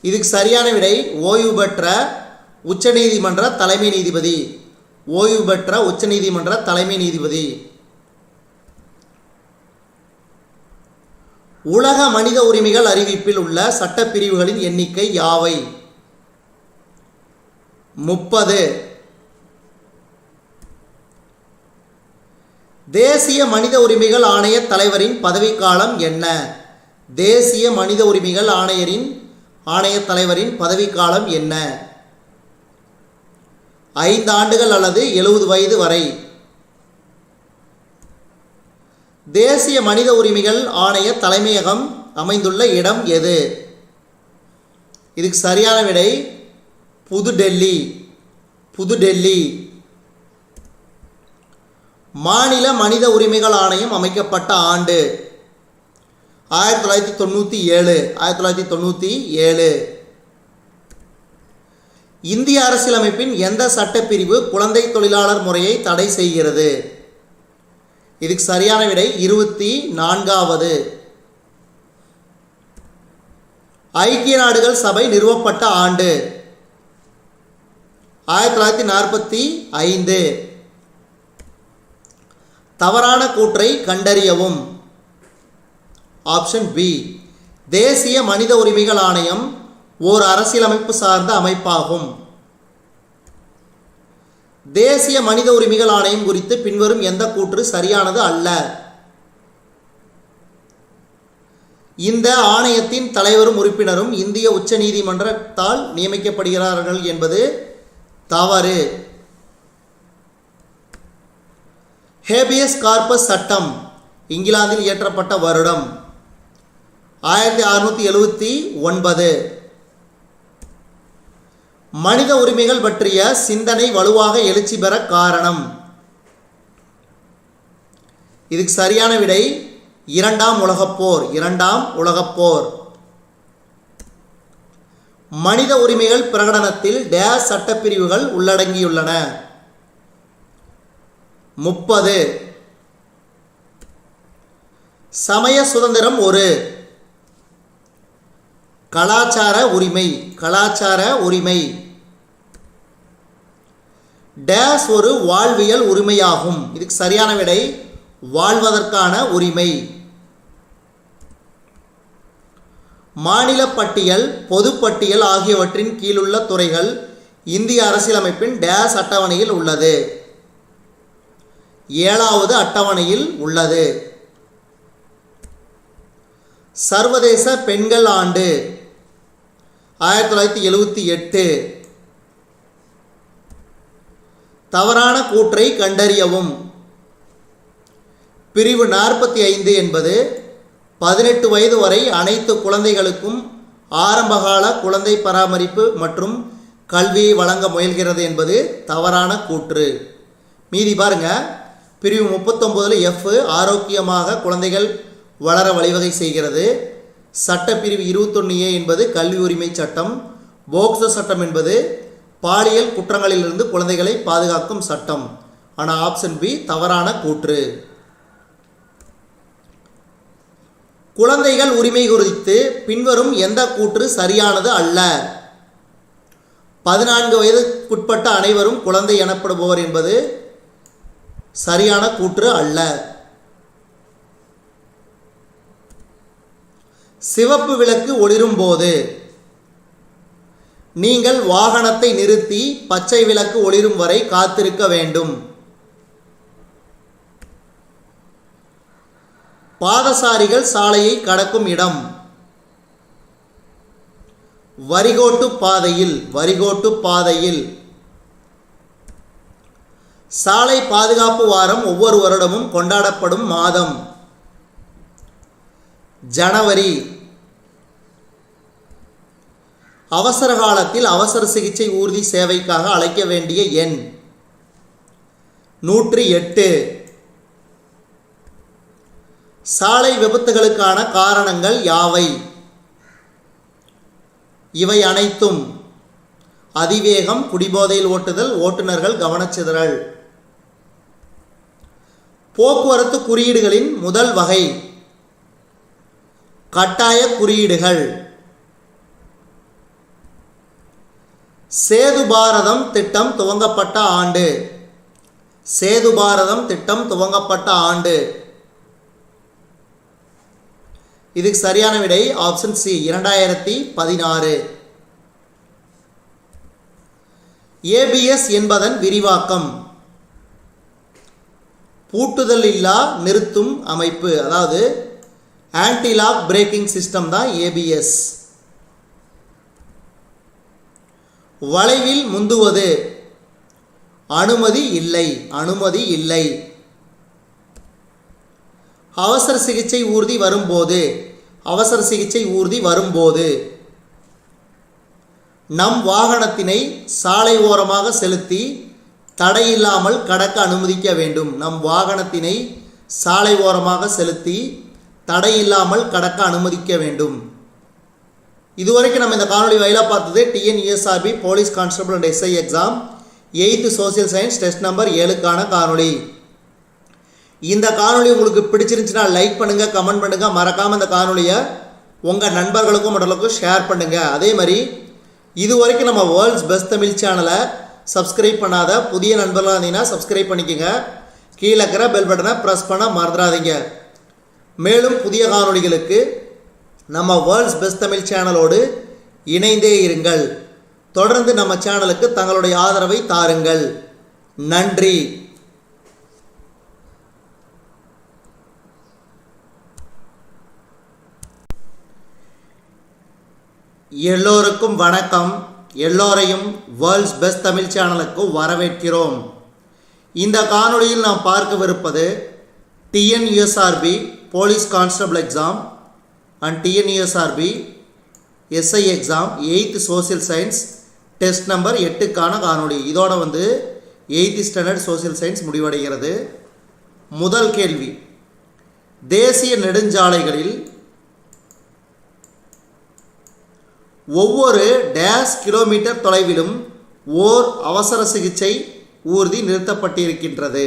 இதுக்கு சரியான விடை ஓய்வு பெற்ற உச்சநீதிமன்ற தலைமை நீதிபதி. ஓய்வு பெற்ற உச்சநீதிமன்ற தலைமை நீதிபதி. உலக மனித உரிமைகள் அறிவிப்பில் உள்ள சட்டப்பிரிவுகளின் எண்ணிக்கை யாவை? 30. தேசிய மனித உரிமைகள் ஆணைய தலைவரின் பதவிக்காலம் என்ன? தேசிய மனித உரிமைகள் ஆணைய தலைவரின் பதவிக்காலம் என்ன? 5 ஆண்டுகள் அல்லது 70 வயது வரை. தேசிய மனித உரிமைகள் ஆணைய தலைமையகம் அமைந்துள்ள இடம் எது? இதுக்கு சரியான விடை புதுடெல்லி. புதுடெல்லி. மாநில மனித உரிமைகள் ஆணையம் அமைக்கப்பட்ட ஆண்டு 1997. 1997. இந்திய அரசியலமைப்பின் எந்த சட்டப்பிரிவு குழந்தை தொழிலாளர் முறையை தடை செய்கிறது? இதுக்கு சரியான விடை 24வது. ஐக்கிய நாடுகள் சபை நிறுவப்பட்ட ஆண்டு 1945. தவறான கூற்றை கண்டறியவும். ஆப்ஷன் பி, தேசிய மனித உரிமைகள் ஆணையம் ஓர் அரசியலமைப்பு சார்ந்த அமைப்பாகும். தேசிய மனித உரிமைகள் ஆணையம் குறித்து பின்வரும் எந்த கூற்று சரியானது அல்ல? இந்த ஆணையத்தின் தலைவரும் உறுப்பினரும் இந்திய உச்ச நீதிமன்றத்தால் நியமிக்கப்படுகிறார்கள் என்பது தவறு. ஹேபியஸ் கார்பஸ் சட்டம் இங்கிலாந்தில் இயற்றப்பட்ட வருடம் 1679. மனித உரிமைகள் பற்றிய சிந்தனை வலுவாக எழுச்சி பெற காரணம்? இதுக்கு சரியான விடை இரண்டாம் உலகப்போர். இரண்டாம் உலகப்போர். மனித உரிமைகள் பிரகடனத்தில் டேஸ் சட்டப்பிரிவுகள் உள்ளடங்கியுள்ளன? 30. சமய சுதந்திரம் ஒரு கலாச்சார உரிமை. கலாச்சார உரிமை. டேஸ் ஒரு வாழ்வியல் உரிமையாகும். இதுக்கு சரியான விடை வாழ்வதற்கான உரிமை. மாநில பட்டியல், பொதுப்பட்டியல் ஆகியவற்றின் கீழுள்ள துறைகள் இந்திய அரசியலமைப்பின் டேஸ் அட்டவணையில் உள்ளது? 7வது அட்டவணையில் உள்ளது. சர்வதேச பெண்கள் ஆண்டு 1978. தவறான கூற்றை கண்டறியவும். பிரிவு 45 என்பது 18 வயது வரை அனைத்து குழந்தைகளுக்கும் ஆரம்பகால குழந்தை பராமரிப்பு மற்றும் கல்வியை வழங்க முயல்கிறது என்பது தவறான கூற்று. மீதி பாருங்க. பிரிவு 39 F ஆரோக்கியமாக குழந்தைகள் வளர வழிவகை செய்கிறது. சட்டப்பிரிவு 21A என்பது கல்வி உரிமை சட்டம். போக்சோ சட்டம் என்பது பாலியல் குற்றங்களிலிருந்து குழந்தைகளை பாதுகாக்கும் சட்டம். ஆனால் ஆப்ஷன் பி தவறான கூற்று. குழந்தைகள் உரிமை குறித்து பின்வரும் எந்த கூற்று சரியானது அல்ல? 14 வயதுக்குட்பட்ட அனைவரும் குழந்தை எனப்படுபவர் என்பது சரியான கூற்று அல்ல. சிவப்பு விளக்கு ஒளிரும் போது நீங்கள் வாகனத்தை நிறுத்தி பச்சை விளக்கு ஒளிரும் வரை காத்திருக்க வேண்டும். பாதசாரிகள் சாலையை கடக்கும் இடம்? வரிகோட்டு பாதையில். வரிகோட்டு பாதையில். சாலை பாதுகாப்பு வாரம் ஒவ்வொரு வருடமும் கொண்டாடப்படும் மாதம்? ஜனவரி. அவசர காலத்தில் அவசர சிகிச்சை ஊர்தி சேவைக்காக அழைக்க வேண்டிய எண்? 108. சாலை விபத்துகளுக்கான காரணங்கள் யாவை? இவை அனைத்தும்: அதிவேகம், குடிபோதையில் ஓட்டுதல், ஓட்டுநர்கள் கவனச்சிதறல். போக்குவரத்து குறியீடுகளின் முதல் வகை? கட்டாய குறியீடுகள். சேது பாரதம் திட்டம் துவங்கப்பட்ட ஆண்டு? சேது பாரதம் திட்டம் துவங்கப்பட்ட ஆண்டு. இதுக்கு சரியான விடை ஆப்ஷன் சி 2016. ஏபிஎஸ் என்பதன் விரிவாக்கம்? பூட்டுதல் இல்லா நிறுத்தும் அமைப்பு. அதாவது ஆன்டி லாக் பிரேக்கிங் சிஸ்டம் தான் ஏபிஎஸ். வளைவில் முந்துவது? அனுமதி இல்லை. அனுமதி இல்லை. அவசர சிகிச்சை ஊர்தி வரும்போது? அவசர சிகிச்சை ஊர்தி வரும்போது. நம் வாகனத்தினை சாலை ஓரமாக செலுத்தி தடையில்லாமல் கடக்க அனுமதிக்க வேண்டும். நம் வாகனத்தினை சாலை ஓரமாக செலுத்தி தடையில்லாமல் கடக்க அனுமதிக்க வேண்டும். இதுவரைக்கும் நம்ம இந்த காணொலி வாயிலாக பார்த்தது TNUSRB police constable and SI exam 8th social science test number 7க்கான காணொலி. இந்த காணொலி உங்களுக்கு பிடிச்சிருந்துச்சுன்னா லைக் பண்ணுங்கள், கமெண்ட் பண்ணுங்கள். மறக்காமல் இந்த காணொலியை உங்கள் நண்பர்களுக்கும் மற்றவர்களுக்கும் ஷேர் பண்ணுங்கள். அதே மாதிரி இது வரைக்கும் நம்ம வேர்ல்ட்ஸ் பெஸ்ட் தமிழ் சேனலை சப்ஸ்கிரைப் பண்ணாத புதிய நண்பர்களாக இருந்தீங்கன்னா சப்ஸ்கிரைப் பண்ணிக்கோங்க. கீழே இருக்கிற பெல் பட்டனை ப்ரெஸ் பண்ண மறந்துடாதீங்க. மேலும் புதிய காணொலிகளுக்கு நம்ம வேர்ல்ட்ஸ் பெஸ்ட் தமிழ் சேனலோடு இணைந்தே இருங்கள். தொடர்ந்து நம்ம சேனலுக்கு தங்களுடைய ஆதரவை தாருங்கள். நன்றி. எல்லோருக்கும் வணக்கம். எல்லோரையும் வேர்ல்ட்ஸ் பெஸ்ட் தமிழ் சேனலுக்கு வரவேற்கிறோம். இந்த காணொளியில் நாம் பார்க்கவிருப்பது TNUSRB police constable exam and TNUSRB SI exam 8th social science test number 8க்கான காணொளி. இதோட 8th ஸ்டாண்டர்ட் சோசியல் சயின்ஸ் முடிவடைகிறது. முதல் கேள்வி, தேசிய நெடுஞ்சாலைகளில் ஒவ்வொரு டேஷ் கிலோமீட்டர் தொலைவிலும் ஓர் அவசர சிகிச்சை ஊர்தி நிறுத்தப்பட்டிருக்கின்றது.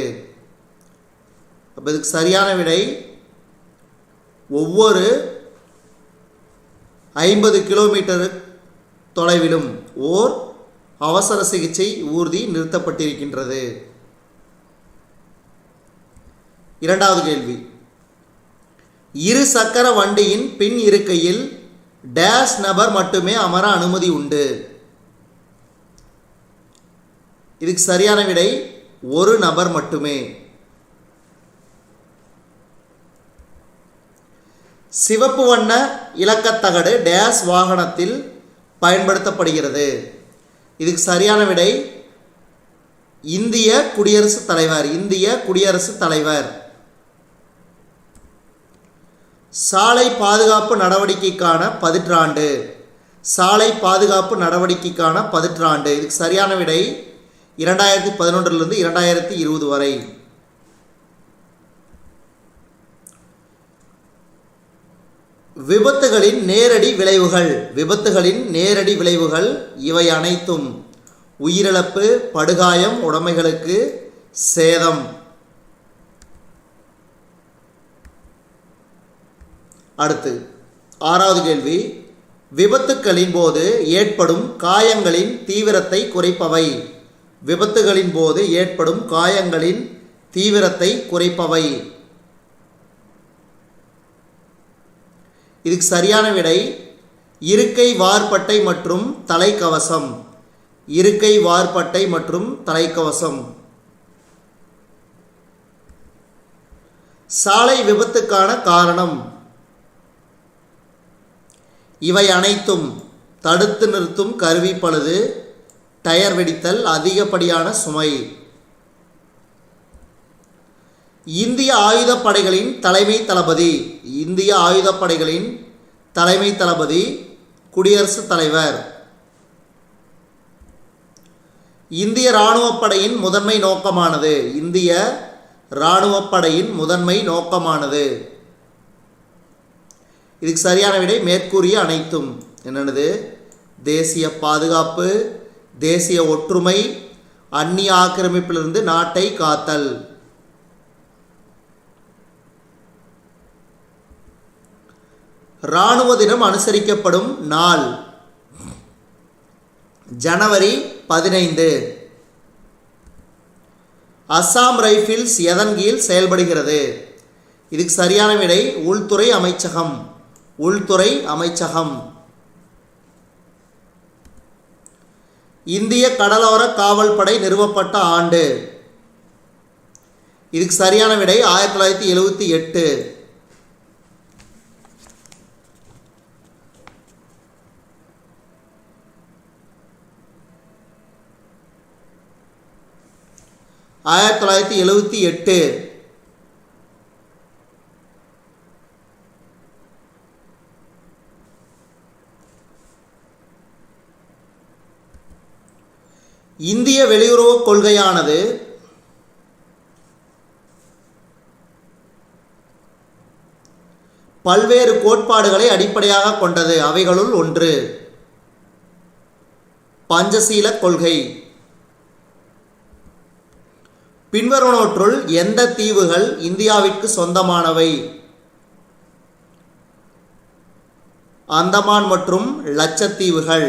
அப்போ இதுக்கு சரியான விடை ஒவ்வொரு 50 கிலோமீட்டர் தொலைவிலும் ஓர் அவசர சிகிச்சை ஊர்தி நிறுத்தப்பட்டிருக்கின்றது. இரண்டாவது கேள்வி, இரு சக்கர வண்டியின் பின் இருக்கையில் டேஷ் நபர் மட்டுமே அமர அனுமதி உண்டு. இதுக்கு சரியான விடை ஒரு நபர் மட்டுமே. சிவப்பு வண்ண இலக்கத்தகடு டேஷ் வாகனத்தில் பயன்படுத்தப்படுகிறது. இதுக்கு சரியான விடை இந்திய குடியரசுத் தலைவர். இந்திய குடியரசுத் தலைவர். சாலை பாதுகாப்பு நடவடிக்கைக்கான பதிற்றாண்டு. சாலை பாதுகாப்பு நடவடிக்கைக்கான பதிற்றாண்டு. இதுக்கு சரியான விடை 2011 2020 வரை. விபத்துகளின் நேரடி விளைவுகள். விபத்துகளின் நேரடி விளைவுகள் இவை அனைத்தும்: உயிரிழப்பு, படுகாயம், உடைமைகளுக்கு சேதம். அடுத்து ஆறாவது கேள்வி, விபத்துக்களின் போது ஏற்படும் காயங்களின் தீவிரத்தை குறைப்பவை. விபத்துகளின் போது ஏற்படும் காயங்களின் தீவிரத்தை குறைப்பவை. இதுக்கு சரியான விடை இருக்கை வார்பட்டை மற்றும் தலைக்கவசம். இருக்கை வார்பட்டை மற்றும் தலைக்கவசம். சாலை விபத்துக்கான காரணம் இவை அனைத்தும்: தடுத்து நிறுத்தும் கருவி பழுது, டயர் வெடித்தல், அதிகப்படியான சுமை. இந்திய ஆயுதப்படைகளின் தலைமை தளபதி. இந்திய ஆயுதப்படைகளின் தலைமை தளபதி குடியரசுத் தலைவர். இந்திய இராணுவப்படையின் முதன்மை நோக்கமானது. இந்திய இராணுவப்படையின் முதன்மை நோக்கமானது. இதுக்கு சரியான விடை மேற்கூறிய அனைத்தும். என்னென்னது? தேசிய பாதுகாப்பு, தேசிய ஒற்றுமை, அந்நிய ஆக்கிரமிப்பிலிருந்து நாட்டை காத்தல். இராணுவ தினம் அனுசரிக்கப்படும் நாள் ஜனவரி 15. அஸ்ஸாம் ரைஃபிள்ஸ் எதன் கீழ் செயல்படுகிறது? இதுக்கு சரியான விடை உள்துறை அமைச்சகம். உள்துறை அமைச்சகம். இந்திய கடலோர காவல் படை நிறுவப்பட்ட ஆண்டு. இதுக்கு சரியான விடை 1978. இந்திய வெளியுறவு கொள்கையானது பல்வேறு கோட்பாடுகளை அடிப்படையாக கொண்டது. அவைகளுள் ஒன்று பஞ்சசீல கொள்கை. பின்வருவனவற்றுள் எந்த தீவுகள் இந்தியாவிற்கு சொந்தமானவை? அந்தமான் மற்றும் லட்சத்தீவுகள்.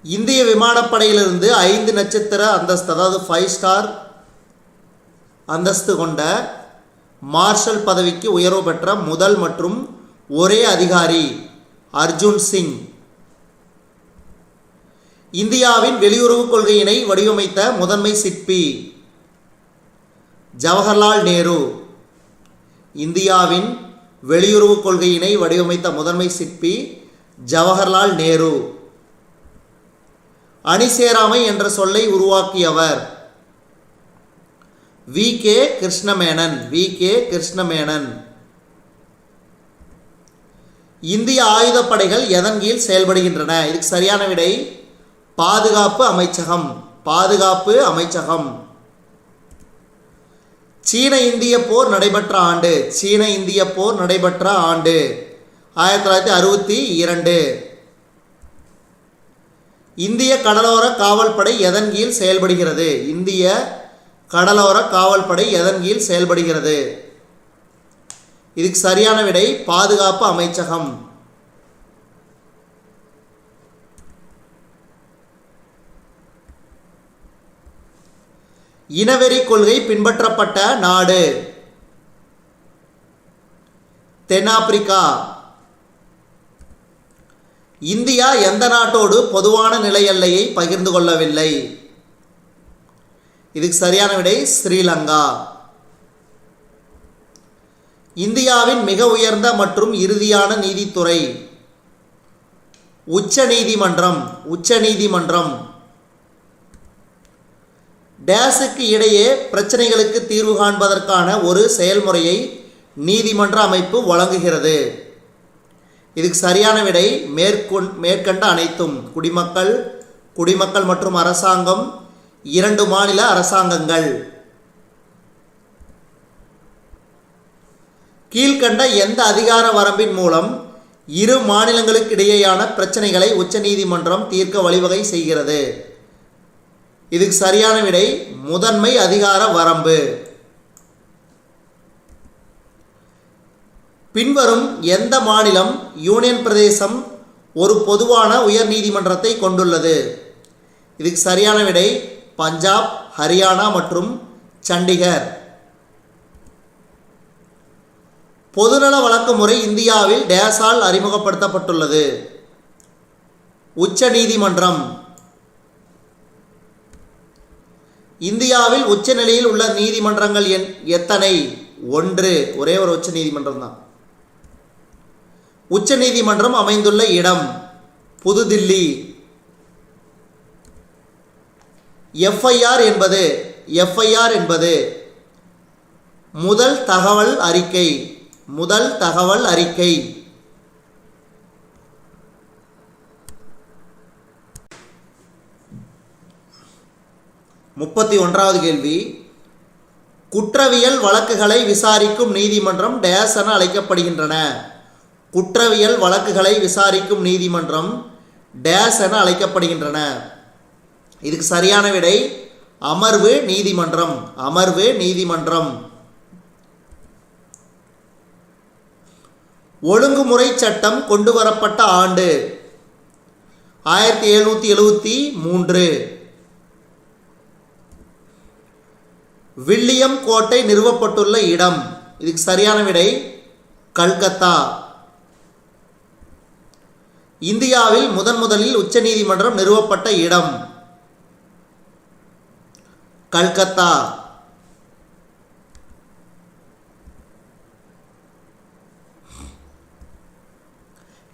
இந்திய விமானப்படையிலிருந்து 5 நட்சத்திர அந்தஸ்து, அதாவது 5 ஸ்டார் அந்தஸ்து கொண்ட மார்ஷல் பதவிக்கு உயர்வு பெற்ற முதல் மற்றும் ஒரே அதிகாரி அர்ஜுன் சிங். இந்தியாவின் வெளியுறவு கொள்கையினை வடிவமைத்த முதன்மை சிற்பி ஜவஹர்லால் நேரு. இந்தியாவின் வெளியுறவு கொள்கையினை வடிவமைத்த முதன்மை சிற்பி ஜவஹர்லால் நேரு. அணிசேராமை என்ற சொல்லை உருவாக்கியவர் வி.கே. கிருஷ்ணமேனன். வி.கே. கிருஷ்ணமேனன். இந்திய ஆயுதப்படைகள் எதன் கீழ் செயல்படுகின்றன? இதுக்கு சரியான விடை பாதுகாப்பு அமைச்சகம். பாதுகாப்பு அமைச்சகம். சீன இந்திய போர் நடைபெற்ற ஆண்டு. சீன இந்திய போர் நடைபெற்ற ஆண்டு 1962. இந்திய கடலோர காவல்படை எதன் கீழ் செயல்படுகிறது? இந்திய கடலோர காவல்படை எதன் கீழ் செயல்படுகிறது? இதுக்கு சரியான விடை பாதுகாப்பு அமைச்சகம். இனவெறி கொள்கை பின்பற்றப்பட்ட நாடு தென்னாப்பிரிக்கா. இந்தியா எந்த நாட்டோடு பொதுவான நில எல்லையை பகிர்ந்து கொள்ளவில்லை? இதுக்கு சரியான விடை ஸ்ரீலங்கா. இந்தியாவின் மிக உயர்ந்த மற்றும் இறுதியான நீதித்துறை உச்ச நீதிமன்றம். உச்ச நீதிமன்றம். டேஸுக்கு இடையே பிரச்சனைகளுக்கு தீர்வு காண்பதற்கான ஒரு செயல்முறையை நீதிமன்ற அமைப்பு வழங்குகிறது. இதுக்கு சரியான விடை மேற்கண்ட அனைத்தும். குடிமக்கள் மற்றும் அரசாங்கம், 2 மாநில அரசாங்கங்கள். கீழ்கண்ட எந்த அதிகார வரம்பின் மூலம் இரு மாநிலங்களுக்கிடையேயான பிரச்சனைகளை உச்சநீதிமன்றம் தீர்க்க வழிவகை செய்கிறது? இதுக்கு சரியான விடை முதன்மை அதிகார வரம்பு. பின்வரும் எந்த மாநிலம், யூனியன் பிரதேசம் ஒரு பொதுவான உயர் நீதிமன்றத்தை கொண்டுள்ளது? இதுக்கு சரியான விடை பஞ்சாப், ஹரியானா மற்றும் சண்டிகர். பொதுநல வழக்கு முறை இந்தியாவில் டேஸால் அறிமுகப்படுத்தப்பட்டுள்ளது? உச்ச நீதிமன்றம். இந்தியாவில் உச்ச நிலையில் உள்ள நீதிமன்றங்கள் எத்தனை? 1. ஒரே ஒரு உச்ச நீதிமன்றம் தான். உச்ச நீதிமன்றம் அமைந்துள்ள இடம் புதுதில்லி. எஃப்ஐஆர் என்பது முதல் தகவல் அறிக்கை. முதல் தகவல் அறிக்கை. முப்பத்தி 1வது கேள்வி. குற்றவியல் வழக்குகளை விசாரிக்கும் நீதிமன்றம் டேஸ் என அழைக்கப்படுகின்றன? குற்றவியல் வழக்குகளை விசாரிக்கும் நீதிமன்றம் டேஸ் என அழைக்கப்படுகின்றன? இதுக்கு சரியான விடை அமர்வு நீதிமன்றம். அமர்வு நீதிமன்றம். ஒழுங்குமுறை சட்டம் கொண்டு வரப்பட்ட ஆண்டு 1773. வில்லியம் கோட்டை நிறுவப்பட்டுள்ள இடம்? இதுக்கு சரியான விடை கல்கத்தா. இந்தியாவில் முதலில் உச்ச நீதிமன்றம் நிறுவப்பட்ட இடம் கல்கத்தா.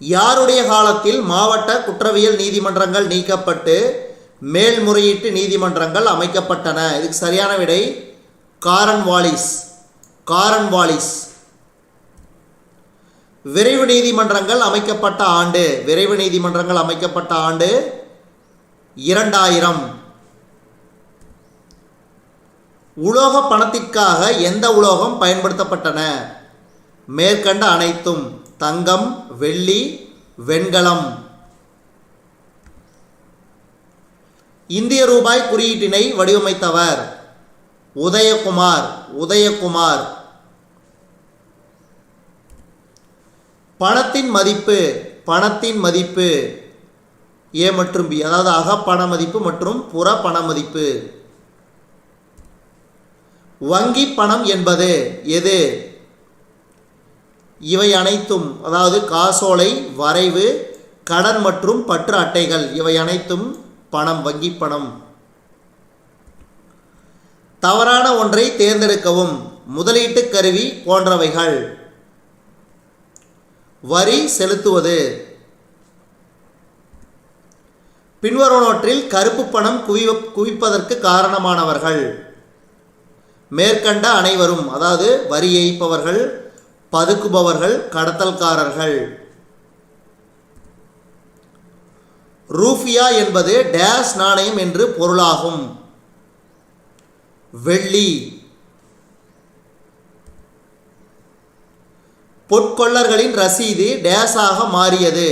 யாருடைய காலத்தில் மாவட்ட குற்றவியல் நீதிமன்றங்கள் நீக்கப்பட்டு மேல்முறையீட்டு நீதிமன்றங்கள் அமைக்கப்பட்டன? இதுக்கு சரியான விடை காரன்வாலிஸ். காரன்வாலிஸ். விரைவு நீதிமன்றங்கள் அமைக்கப்பட்ட ஆண்டு? விரைவு நீதிமன்றங்கள் அமைக்கப்பட்ட ஆண்டு 2000. உலோக பணத்திற்காக எந்த உலோகம் பயன்படுத்தப்பட்டன? மேற்கண்ட அனைத்தும். தங்கம், வெள்ளி, வெண்கலம். இந்திய ரூபாய் குறியீட்டினை வடிவமைத்தவர் உதயகுமார். உதயகுமார். பணத்தின் மதிப்பு. பணத்தின் மதிப்பு ஏ மற்றும் பி, அதாவது அகப்பண மதிப்பு மற்றும் புற பண மதிப்பு. வங்கி பணம் என்பது எது? இவை அனைத்தும், அதாவது காசோலை, வரைவு, கடன் மற்றும் பற்று அட்டைகள், இவை அனைத்தும் பணம், வங்கி பணம். தவறான ஒன்றை தேர்ந்தெடுக்கவும். முதலீட்டு கருவி போன்றவைகள். வரி செலுத்துவது. பின்வருவனவற்றில் கருப்பு பணம் குவிப்பதற்கு காரணமானவர்கள். மேற்கண்ட அனைவரும், அதாவது வரி ஏய்ப்பவர்கள், பதுக்குபவர்கள், கடத்தல்காரர்கள். ரூபியா என்பது டேஸ் நாணயம் என்று பொருளாகும். வெள்ளி. பொற்கொள்ளர்களின் ரசீது டேஸாக மாறியது.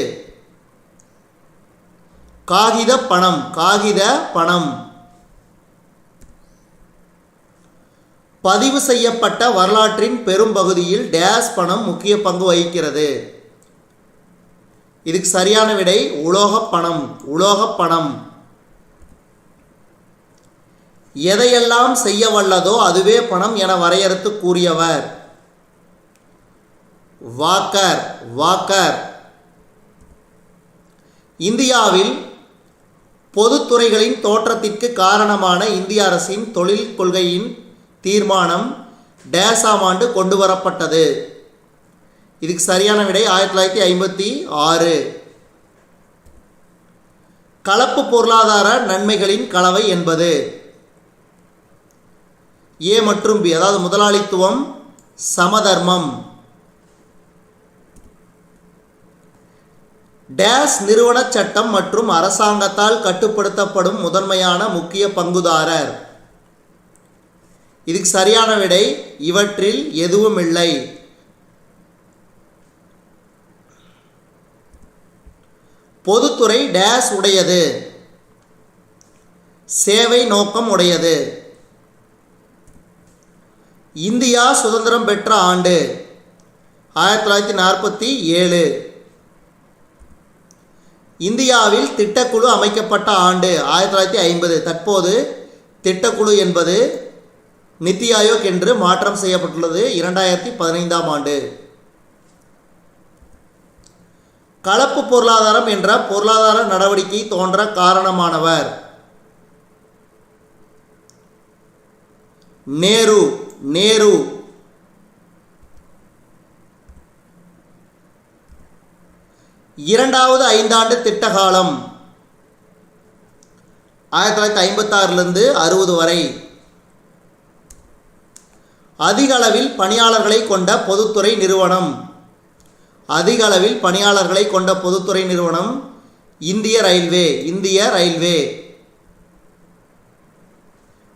காகித பணம். காகித பணம். பதிவு செய்யப்பட்ட வரலாற்றின் பெரும்பகுதியில் டேஸ் பணம் முக்கிய பங்கு வகிக்கிறது. இதுக்கு சரியான விடை உலோகப் பணம். உலோகப் பணம். எதையெல்லாம் செய்ய வல்லதோ அதுவே பணம் என வரையறுத்து கூறியவர். வாக்கர். வாக்கர். இந்தியாவில் பொதுத்துறைகளின் தோற்றத்திற்கு காரணமான இந்திய அரசின் தொழில் கொள்கையின் தீர்மானம் டேஸாம் ஆண்டு கொண்டு வரப்பட்டது. இதுக்கு சரியான விடை 1956. கலப்பு பொருளாதார நன்மைகளின் கலவை என்பது. ஏ மற்றும் பி, அதாவது முதலாளித்துவம், சமதர்மம். டேஸ் நிறுவன சட்டம் மற்றும் அரசாங்கத்தால் கட்டுப்படுத்தப்படும் முதன்மையான முக்கிய பங்குதாரர். இதுக்கு சரியான விடை இவற்றில் எதுவும் இல்லை. பொதுத்துறை டேஸ் உடையது. சேவை நோக்கம் உடையது. இந்தியா சுதந்திரம் பெற்ற ஆண்டு 1947. இந்தியாவில் திட்டக்குழு அமைக்கப்பட்ட ஆண்டு 1950. தற்போது திட்டக்குழு என்பது நித்தி ஆயோக் என்று மாற்றம் செய்யப்பட்டுள்ளது 2015ஆம் ஆண்டு. கலப்பு பொருளாதாரம் என்ற பொருளாதார நடவடிக்கை தோன்ற காரணமானவர். நேரு. நேரு. இரண்டாவது ஐந்தாண்டு திட்டகாலம் 1956 60 வரை. அதிக அளவில் பணியாளர்களை கொண்ட பொதுத்துறை நிறுவனம். அதிக அளவில் பணியாளர்களை கொண்ட பொதுத்துறை நிறுவனம் இந்திய ரயில்வே. இந்திய ரயில்வே.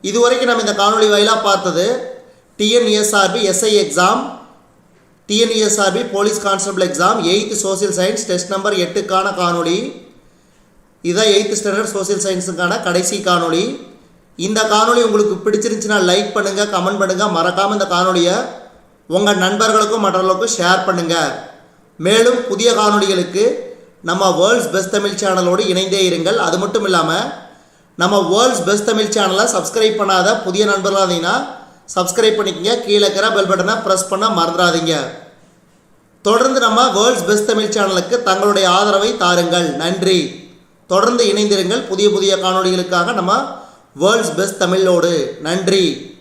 இதுவரைக்கும் நம்ம இந்த காணொளி வாயிலாக பார்த்தது TNUSRB SI exam, TNUSRB police constable exam 8th social science test number 8க்கான காணொளி. இதுதான் 8th ஸ்டாண்டர்ட் சோசியல் சயின்ஸுக்கான கடைசி காணொளி. இந்த காணொளி உங்களுக்கு பிடிச்சிருந்துச்சுன்னா லைக் பண்ணுங்கள், கமெண்ட் பண்ணுங்கள். மறக்காமல் இந்த காணொளியை உங்கள் நண்பர்களுக்கும் மற்றவர்களுக்கும் ஷேர் பண்ணுங்கள். மேலும் புதிய காணொளிகளுக்கு நம்ம வேர்ல்ட்ஸ் பெஸ்ட் தமிழ் சேனலோடு இணைந்தே இருங்கள். அது மட்டும் இல்லாமல் நம்ம வேர்ல்ட்ஸ் பெஸ்ட் தமிழ் சேனலை சப்ஸ்கிரைப் பண்ணாத புதிய நண்பர்களாக இருந்தீங்கன்னா சப்ஸ்கிரைப் பண்ணிக்கங்க. கீழே இருக்கிற பெல் பட்டனை ப்ரெஸ் பண்ண மறந்துடாதீங்க. தொடர்ந்து நம்ம வேர்ல்ட்ஸ் பெஸ்ட் தமிழ் சேனலுக்கு தங்களுடைய ஆதரவை தாருங்கள். நன்றி. தொடர்ந்து இணைந்திருங்கள் புதிய புதிய காணொளிகளுக்காக நம்ம வேர்ல்ட்ஸ் பெஸ்ட் தமிழோடு. நன்றி.